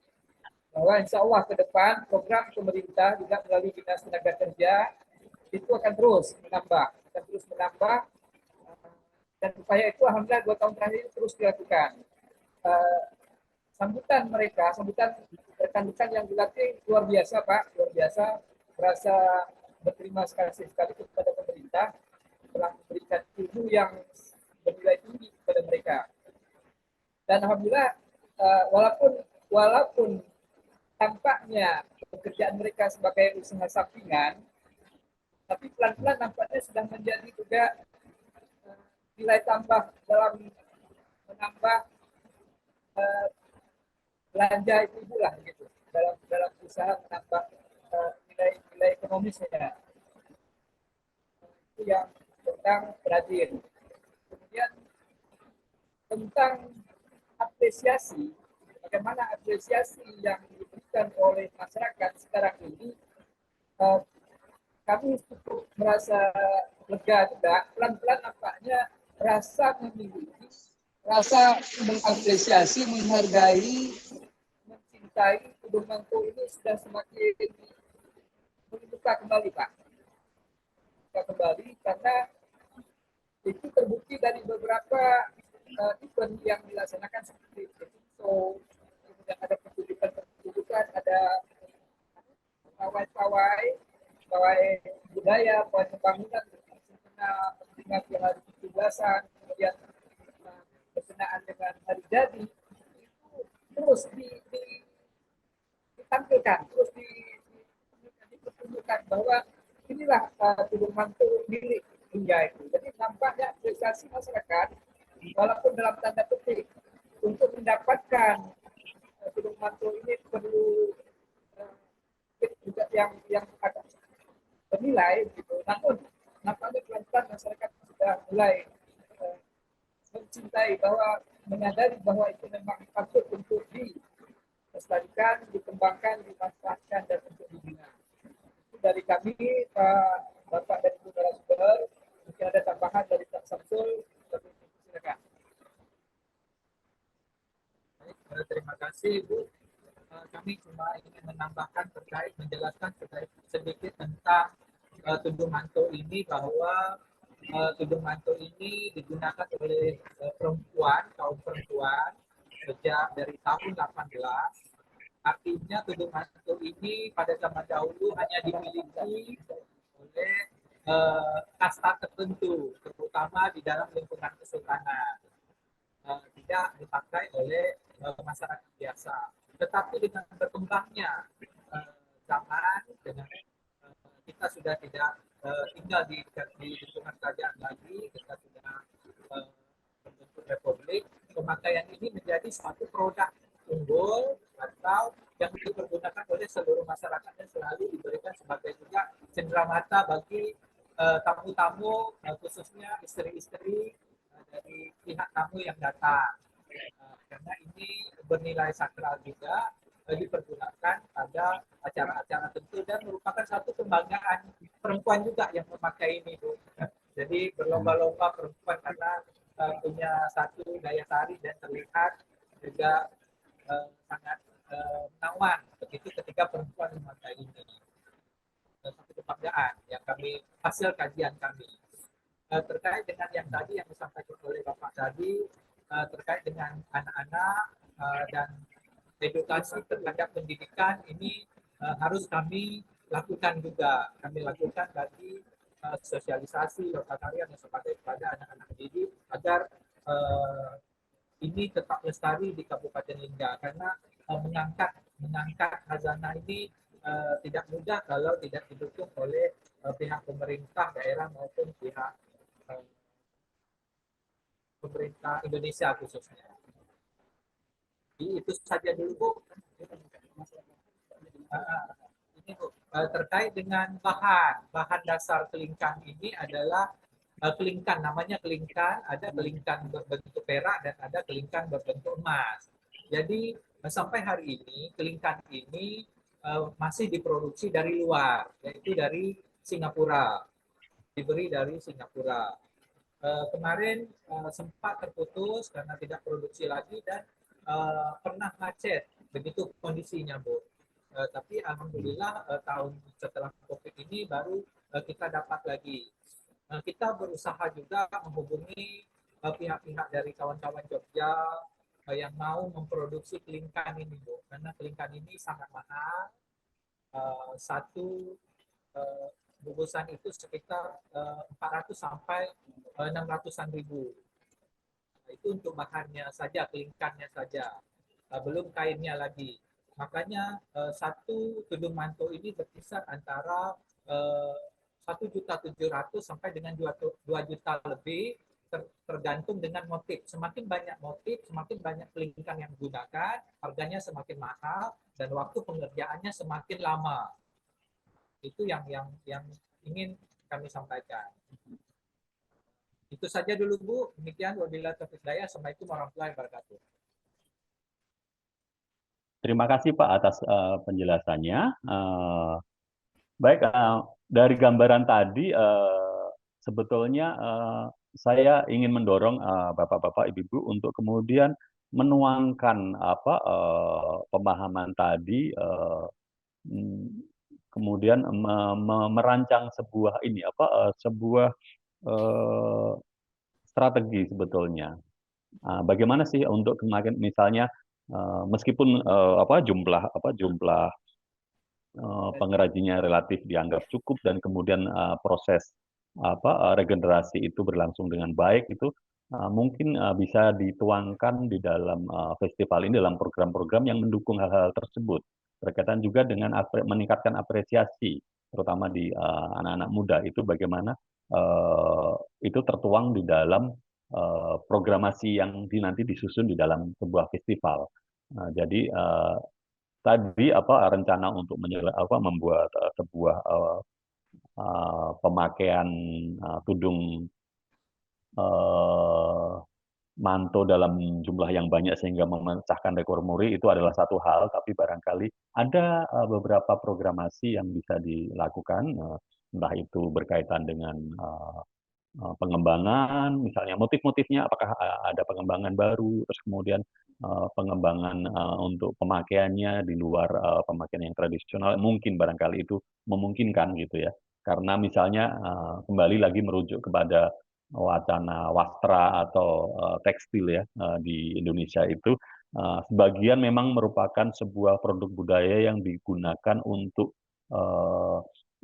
Bahwa insya Allah ke depan program pemerintah juga melalui Dinas Tenaga Kerja itu akan terus menambah, dan upaya itu alhamdulillah 2 tahun terakhir ini terus dilakukan. Sambutan rekan-rekan yang dilatih luar biasa Pak, luar biasa. Merasa berterima kasih sekali kepada pemerintah telah memberikan ilmu yang bernilai tinggi kepada mereka. Dan alhamdulillah walaupun tampaknya pekerjaan mereka sebagai usaha sampingan, tapi pelan-pelan nampaknya sudah menjadi juga nilai tambah dalam menambah belanja ibu lah gitu, dalam usaha menambah nilai ekonomisnya. Itu yang tentang perajin. Kemudian tentang apresiasi, bagaimana apresiasi yang diberikan oleh masyarakat sekarang ini, kami cukup merasa lega juga. Pelan-pelan nampaknya rasa memiliki, rasa mengapresiasi, menghargai, mencintai Kedung Mangku ini sudah semakin membuka kembali Pak. Membuka kembali karena itu terbukti dari beberapa event yang dilaksanakan seperti show, kemudian ada pertunjukan, ada pawai budaya, pawai pembangunan, dengan hari 17-an, kemudian berkenaan dengan hari jadi, itu terus ditampilkan, terus dipertunjukkan bahwa inilah Kedung Mangku milik hingga itu. Jadi nampaknya apresiasi masyarakat, walaupun dalam tanda petik, untuk mendapatkan Kedung Mangku ini perlu juga yang agak bernilai gitu. Namun nampaknya pelan-pelan masyarakat sudah mulai mencintai, bahwa menyadari bahwa itu memang patut untuk dilestarikan, dikembangkan, dimanfaatkan dan untuk dibina. Itu dari kami Pak Bapak dan Ibu narasumber. Mungkin ada tambahan dari Pak Samsul. Silakan. Baik, terima kasih Bu. Kami cuma ingin menambahkan menjelaskan sedikit tentang Kedung Mangku ini, bahwa Kedung Mangku ini digunakan oleh kaum perempuan sejak dari tahun 18. Artinya Kedung Mangku ini pada zaman dahulu hanya dimiliki oleh kasta tertentu, terutama di dalam lingkungan kesultanan. Tidak dipakai oleh masyarakat biasa. Tetapi dengan berkembangnya zaman, dengan kita sudah tidak tinggal di lingkungan kerajaan lagi, kita sudah membentuk republik, pemakaian ini menjadi suatu produk unggul atau yang dipergunakan oleh seluruh masyarakat dan selalu diberikan sebagai juga cenderamata bagi tamu-tamu, khususnya istri-istri dari pihak tamu yang datang. Karena ini bernilai sakral juga, dipergunakan pada acara-acara tertentu dan merupakan satu kebanggaan perempuan juga yang memakai ini, Bu. Jadi berlomba-lomba perempuan karena punya satu daya tarik dan terlihat juga sangat menawan begitu ketika perempuan memakai ini. Satu kebanggaan yang kami hasil kajian kami. Terkait dengan yang tadi yang disampaikan oleh Bapak tadi, terkait dengan anak-anak dan edukasi terhadap pendidikan ini harus kami lakukan juga. Kami lakukan bagi sosialisasi lokakarya dan sebagainya kepada anak-anak didik agar ini tetap lestari di Kabupaten Lingga, karena mengangkat khazanah ini tidak mudah kalau tidak didukung oleh pihak pemerintah daerah maupun pihak pemerintah Indonesia khususnya. Jadi itu saja dulu, Bu. Ini, Bu, terkait dengan bahan dasar kelingkang ini adalah kelingkang, namanya kelingkang, ada kelingkang berbentuk perak dan ada kelingkang berbentuk emas. Jadi sampai hari ini kelingkang ini masih diproduksi dari luar, yaitu dari Singapura, diberi dari Singapura. Kemarin sempat terputus karena tidak produksi lagi dan pernah macet, begitu kondisinya, Bu. Tapi alhamdulillah tahun setelah COVID ini baru kita dapat lagi. Kita berusaha juga menghubungi pihak-pihak dari kawan-kawan Jogja yang mau memproduksi kelingkang ini, Bu. Karena kelingkang ini sangat mahal. Satu bungkusan itu sekitar 400 sampai 600-an ribu. Itu untuk bahannya saja, kelingkangnya saja, belum kainnya lagi. Makanya satu tudung manto ini berkisar antara 1.700.000 sampai dengan 2 juta lebih, tergantung dengan motif. Semakin banyak motif, semakin banyak kelingkang yang digunakan, harganya semakin mahal dan waktu pengerjaannya semakin lama. Itu yang ingin kami sampaikan. Itu saja dulu, Bu. Demikian, wabillahi taufiq hidayah. Assalamualaikum warahmatullahi wabarakatuh. Terima kasih Pak atas penjelasannya. Baik, dari gambaran tadi sebetulnya saya ingin mendorong Bapak-bapak, Ibu-ibu untuk kemudian menuangkan pemahaman tadi, kemudian merancang sebuah sebuah strategi sebetulnya. Bagaimana sih untuk kemarin misalnya meskipun jumlah pengrajinnya relatif dianggap cukup dan kemudian proses regenerasi itu berlangsung dengan baik, itu mungkin bisa dituangkan di dalam festival ini dalam program-program yang mendukung hal-hal tersebut, berkaitan juga dengan meningkatkan apresiasi terutama di anak-anak muda. Itu bagaimana itu tertuang di dalam programasi yang nanti disusun di dalam sebuah festival. Jadi tadi rencana untuk membuat sebuah pemakaian tudung manto dalam jumlah yang banyak sehingga memecahkan rekor muri itu adalah satu hal, tapi barangkali ada beberapa programasi yang bisa dilakukan, entah itu berkaitan dengan pengembangan, misalnya motif-motifnya apakah ada pengembangan baru, terus kemudian pengembangan untuk pemakaiannya di luar pemakaian yang tradisional, mungkin barangkali itu memungkinkan gitu ya. Karena misalnya kembali lagi merujuk kepada wacana wastra atau tekstil ya di Indonesia itu sebagian memang merupakan sebuah produk budaya yang digunakan untuk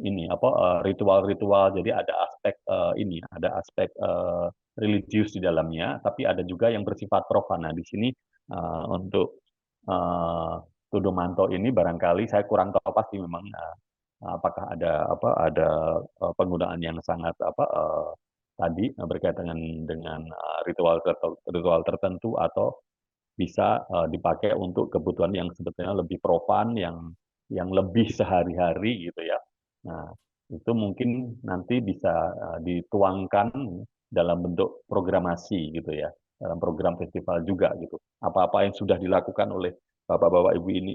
ini apa ritual-ritual. Jadi ada aspek ini, ada aspek religius di dalamnya, tapi ada juga yang bersifat profan. Nah, di sini untuk Tudomanto ini barangkali saya kurang tahu pasti memang apakah ada penggunaan yang sangat tadi berkaitan dengan ritual tertentu atau bisa dipakai untuk kebutuhan yang sebetulnya lebih profan, yang lebih sehari-hari gitu ya. Nah, itu mungkin nanti bisa dituangkan dalam bentuk programasi gitu ya, dalam program festival juga gitu. Apa-apa yang sudah dilakukan oleh bapak-bapak ibu ini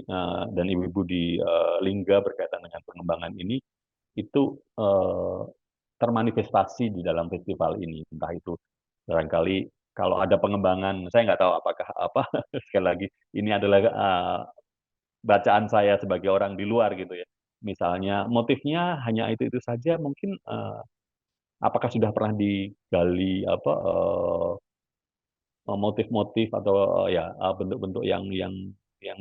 dan ibu-ibu di Lingga berkaitan dengan pengembangan ini itu termanifestasi di dalam festival ini. Entah itu barangkali kalau ada pengembangan, saya nggak tahu apakah sekali lagi ini adalah bacaan saya sebagai orang di luar gitu ya. Misalnya motifnya hanya itu saja, mungkin apakah sudah pernah digali motif-motif atau ya bentuk-bentuk yang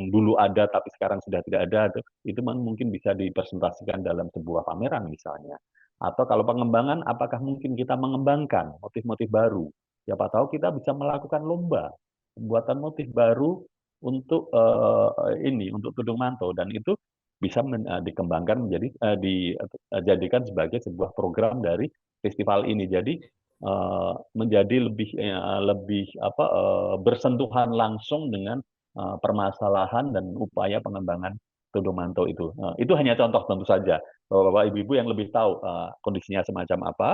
dulu ada tapi sekarang sudah tidak ada, itu mungkin bisa dipresentasikan dalam sebuah pameran misalnya. Atau kalau pengembangan, apakah mungkin kita mengembangkan motif-motif baru? Siapa tahu kita bisa melakukan lomba pembuatan motif baru untuk untuk tudung manto, dan itu bisa dikembangkan menjadi dijadikan sebagai sebuah program dari festival ini. Jadi menjadi lebih bersentuhan langsung dengan permasalahan dan upaya pengembangan Tudomanto itu. Itu hanya contoh tentu saja. Bapak Ibu-ibu yang lebih tahu kondisinya semacam apa,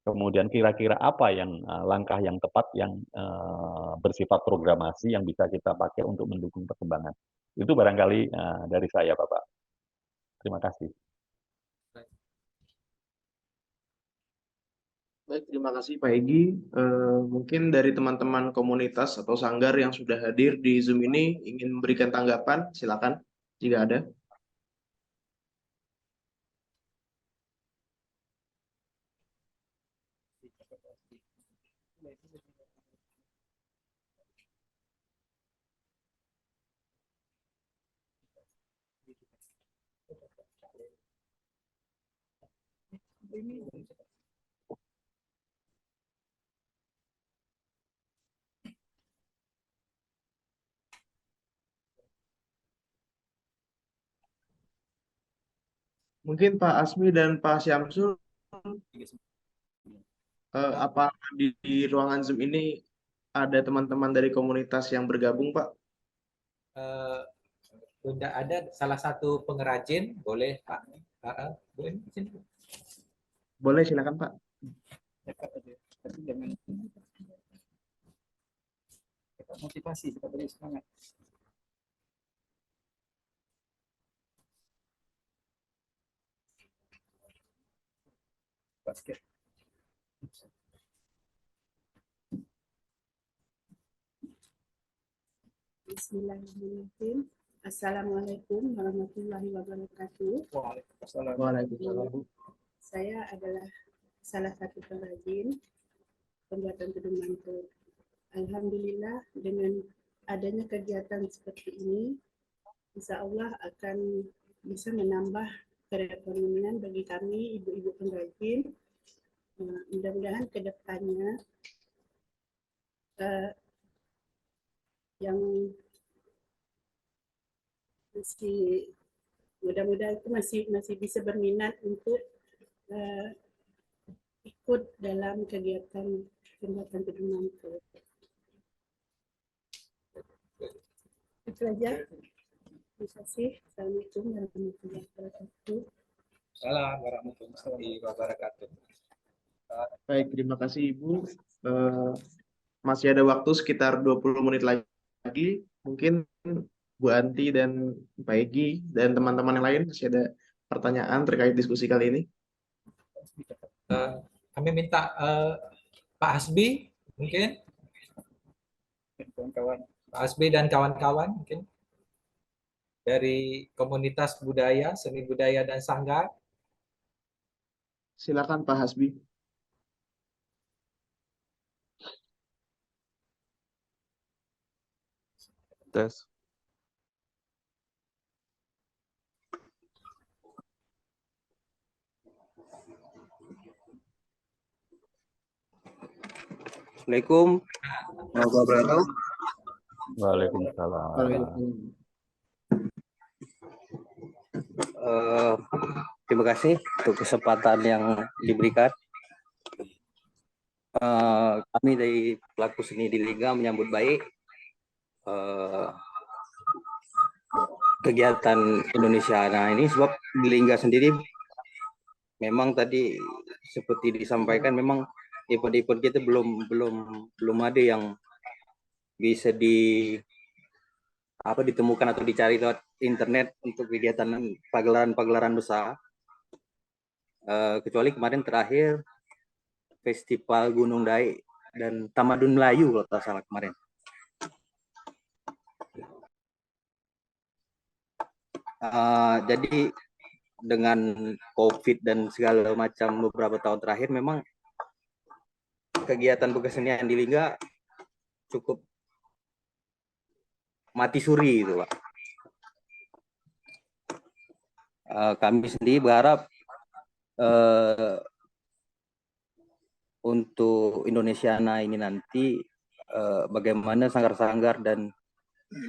kemudian kira-kira apa yang langkah yang tepat yang bersifat programasi yang bisa kita pakai untuk mendukung perkembangan. Itu barangkali dari saya, Bapak. Terima kasih. Baik, terima kasih Pak Egi. Mungkin dari teman-teman komunitas atau sanggar yang sudah hadir di Zoom ini ingin memberikan tanggapan, silakan jika ada. Mungkin Pak Asmi dan Pak Syamsul, apa di ruangan Zoom ini ada teman-teman dari komunitas yang bergabung, Pak? Sudah ada salah satu pengrajin, boleh Pak? Boleh sini. Boleh, silakan Pak. Tapi jangan motivasi, kita beri semangat. Basket. Bismillahirrahmanirrahim. Assalamualaikum warahmatullahi wabarakatuh. Waalaikumsalam. Saya adalah salah satu pengrajin pembuatan tudung manto. Alhamdulillah, dengan adanya kegiatan seperti ini, insya Allah akan bisa menambah perekonomian bagi kami ibu-ibu pengrajin. Mudah-mudahan ke depannya yang masih mudah-mudahan itu masih bisa berminat untuk ikut dalam kegiatan pembuatan tudung manto. Itu aja. Terima kasih. Assalamualaikum warahmatullahi wabarakatuh. Assalamualaikum warahmatullahi wabarakatuh. Baik, terima kasih Ibu. Masih ada waktu sekitar 20 menit lagi. Mungkin Bu Anti dan Pak Egi dan teman-teman yang lain masih ada pertanyaan terkait diskusi kali ini. Kami minta Pak Hasbi mungkin. Pak Hasbi dan kawan-kawan mungkin dari komunitas budaya, seni budaya dan sanggar. Silakan Pak Hasbi. Tes. Assalamualaikum warahmatullahi wabarakatuh. Waalaikumsalam. Terima kasih untuk kesempatan yang diberikan. Kami dari pelaku seni di Lingga menyambut baik kegiatan Indonesia. Nah ini sebab di Lingga sendiri memang tadi seperti disampaikan, memang event-event kita belum ada yang bisa ditemukan atau dicari lewat internet untuk kegiatan pagelaran besar. Kecuali kemarin terakhir Festival Gunung Daik dan Tamadun Melayu kalau tak salah kemarin. Jadi dengan COVID dan segala macam beberapa tahun terakhir, memang kegiatan berkesenian di Lingga cukup mati suri itu, Pak. Kami sendiri berharap untuk Indonesiana ini nanti bagaimana sanggar-sanggar dan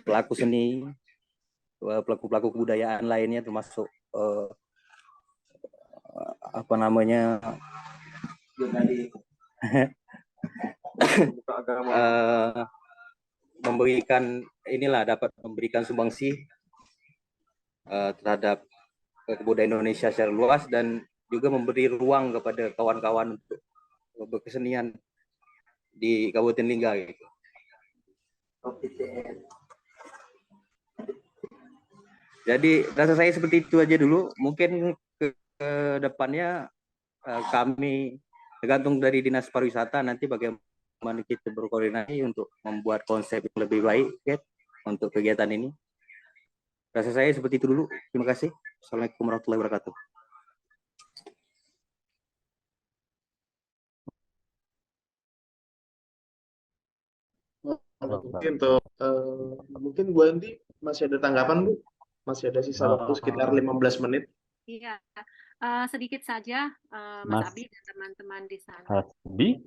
pelaku seni, pelaku-pelaku kebudayaan lainnya, termasuk dapat memberikan sumbangsi terhadap kebudayaan Indonesia secara luas, dan juga memberi ruang kepada kawan-kawan untuk berkesenian di Kabupaten Lingga gitu. Jadi rasa saya seperti itu aja dulu. Mungkin ke depannya kami tergantung dari Dinas Pariwisata nanti bagaimana kita berkoordinasi untuk membuat konsep yang lebih baik ya, untuk kegiatan ini. Rasa saya seperti itu dulu. Terima kasih. Assalamualaikum warahmatullahi wabarakatuh. Mungkin Bu Andi masih ada tanggapan, Bu? Masih ada sisa waktu sekitar 15 menit. Iya, sedikit saja Mas Abi dan teman-teman di sana. Hasbi?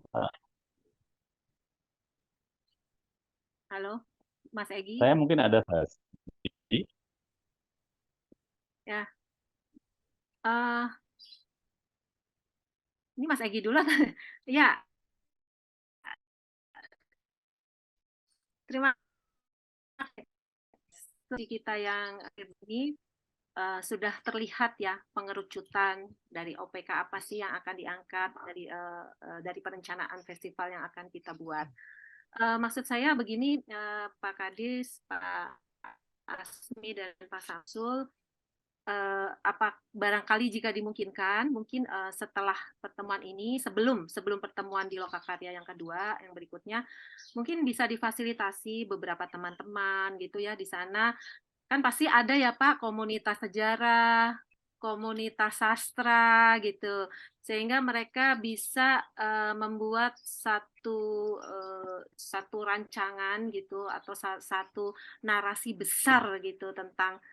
Halo, Mas Egi. Saya mungkin ada Hasbi. Ya, ini Mas Egi dulu. Ya, terima kasih. Kita yang ini sudah terlihat ya pengerucutan dari OPK apa sih yang akan diangkat dari perencanaan festival yang akan kita buat. Maksud saya begini, Pak Kadis, Pak Asmi dan Pak Samsul, barangkali jika dimungkinkan, mungkin setelah pertemuan ini, sebelum pertemuan di Lokakarya yang kedua, yang berikutnya, mungkin bisa difasilitasi beberapa teman-teman gitu ya di sana. Kan pasti ada ya Pak komunitas sejarah, komunitas sastra gitu, sehingga mereka bisa membuat satu rancangan gitu atau satu narasi besar gitu tentang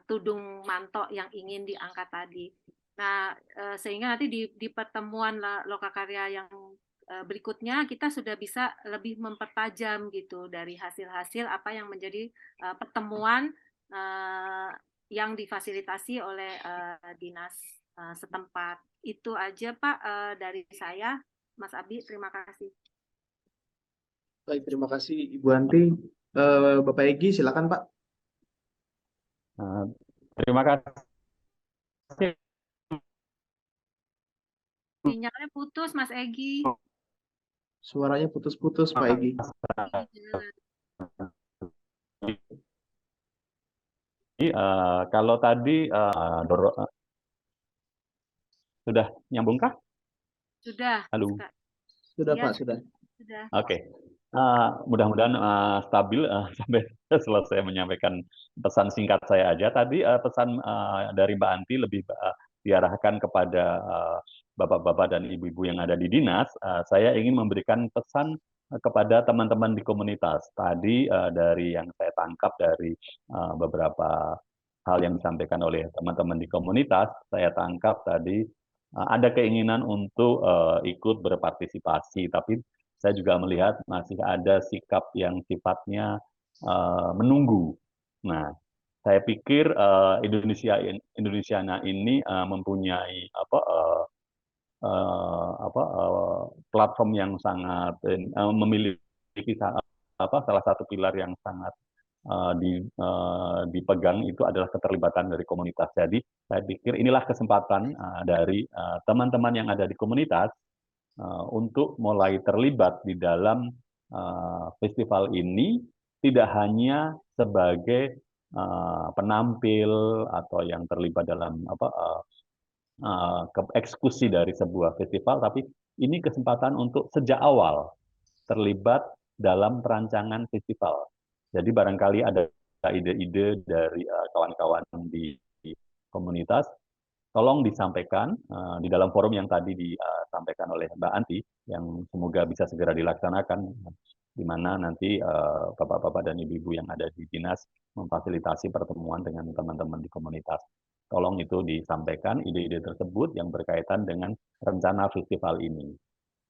tudung mantok yang ingin diangkat tadi. Nah, sehingga nanti di pertemuan Lokakarya yang berikutnya kita sudah bisa lebih mempertajam gitu dari hasil-hasil apa yang menjadi pertemuan yang difasilitasi oleh dinas setempat. Itu aja Pak dari saya, Mas Abi. Terima kasih. Baik, terima kasih Ibu Anti. Bapak Egi, silakan Pak. Terima kasih. Sinyalnya putus, Mas Egi. Suaranya putus-putus, Pak Egi. Kalau tadi sudah nyambungkah? Sudah. Halo. Sudah ya, Pak, sudah. Oke. Mudah-mudahan stabil sampai selesai menyampaikan pesan singkat saya aja. Tadi pesan dari Mbak Anti lebih diarahkan kepada bapak-bapak dan ibu-ibu yang ada di dinas. Saya ingin memberikan pesan kepada teman-teman di komunitas. Tadi dari yang saya tangkap dari beberapa hal yang disampaikan oleh teman-teman di komunitas, saya tangkap tadi ada keinginan untuk ikut berpartisipasi, tapi saya juga melihat masih ada sikap yang sifatnya menunggu. Nah, saya pikir Indonesiana ini mempunyai platform yang sangat memiliki salah satu pilar yang sangat dipegang itu adalah keterlibatan dari komunitas. Jadi saya pikir inilah kesempatan dari teman-teman yang ada di komunitas untuk mulai terlibat di dalam festival ini, tidak hanya sebagai penampil atau yang terlibat dalam eksekusi dari sebuah festival, tapi ini kesempatan untuk sejak awal terlibat dalam perancangan festival. Jadi barangkali ada ide-ide dari kawan-kawan di komunitas, tolong disampaikan di dalam forum yang tadi disampaikan oleh Mbak Anti, yang semoga bisa segera dilaksanakan, di mana nanti bapak-bapak dan ibu-ibu yang ada di dinas memfasilitasi pertemuan dengan teman-teman di komunitas. Tolong itu disampaikan ide-ide tersebut yang berkaitan dengan rencana festival ini.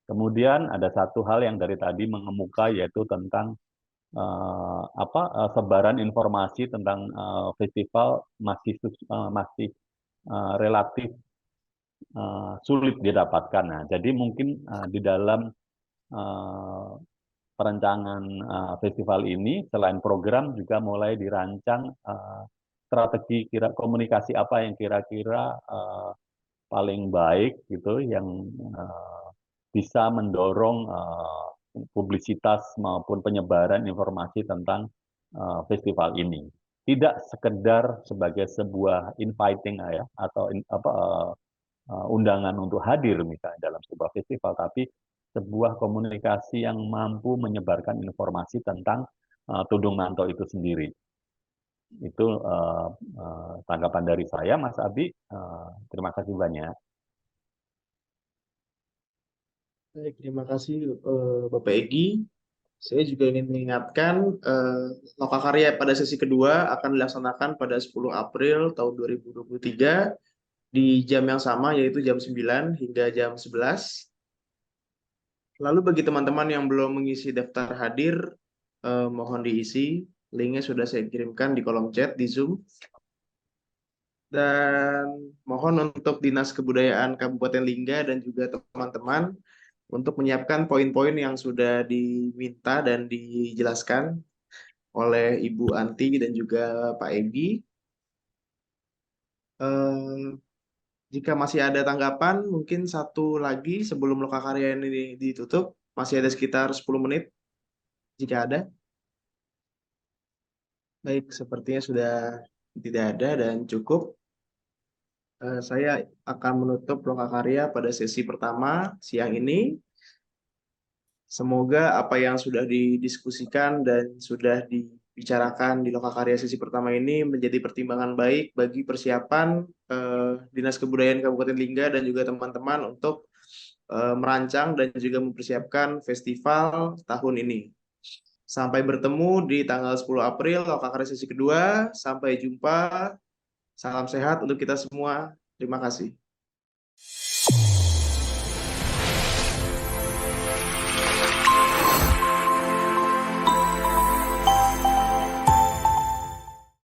Kemudian ada satu hal yang dari tadi mengemuka, yaitu tentang sebaran informasi tentang festival masih relatif sulit didapatkan. Nah, jadi mungkin di dalam perencangan festival ini, selain program juga mulai dirancang strategi komunikasi apa yang kira-kira paling baik gitu, yang bisa mendorong publisitas maupun penyebaran informasi tentang festival ini. Tidak sekedar sebagai sebuah inviting atau undangan untuk hadir misalnya dalam sebuah festival, tapi sebuah komunikasi yang mampu menyebarkan informasi tentang Tudung Manto itu sendiri. Itu tanggapan dari saya, Mas Abi. Terima kasih banyak. Baik, terima kasih Bapak Egy. Saya juga ingin mengingatkan Lokakarya pada sesi kedua akan dilaksanakan pada 10 April tahun 2023 di jam yang sama, yaitu jam 9 hingga jam 11. Lalu bagi teman-teman yang belum mengisi daftar hadir, mohon diisi. Linknya sudah saya kirimkan di kolom chat di Zoom. Dan mohon untuk Dinas Kebudayaan Kabupaten Lingga dan juga teman-teman untuk menyiapkan poin-poin yang sudah diminta dan dijelaskan oleh Ibu Anti dan juga Pak Egy. Jika masih ada tanggapan, mungkin satu lagi sebelum Lokakarya ini ditutup, masih ada sekitar 10 menit, jika ada. Baik, sepertinya sudah tidak ada dan cukup. Saya akan menutup Lokakarya pada sesi pertama siang ini. Semoga apa yang sudah didiskusikan dan sudah dibicarakan di Lokakarya sesi pertama ini menjadi pertimbangan baik bagi persiapan Dinas Kebudayaan Kabupaten Lingga dan juga teman-teman untuk merancang dan juga mempersiapkan festival tahun ini. Sampai bertemu di tanggal 10 April Lokakarya sesi kedua. Sampai jumpa. Salam sehat untuk kita semua. Terima kasih.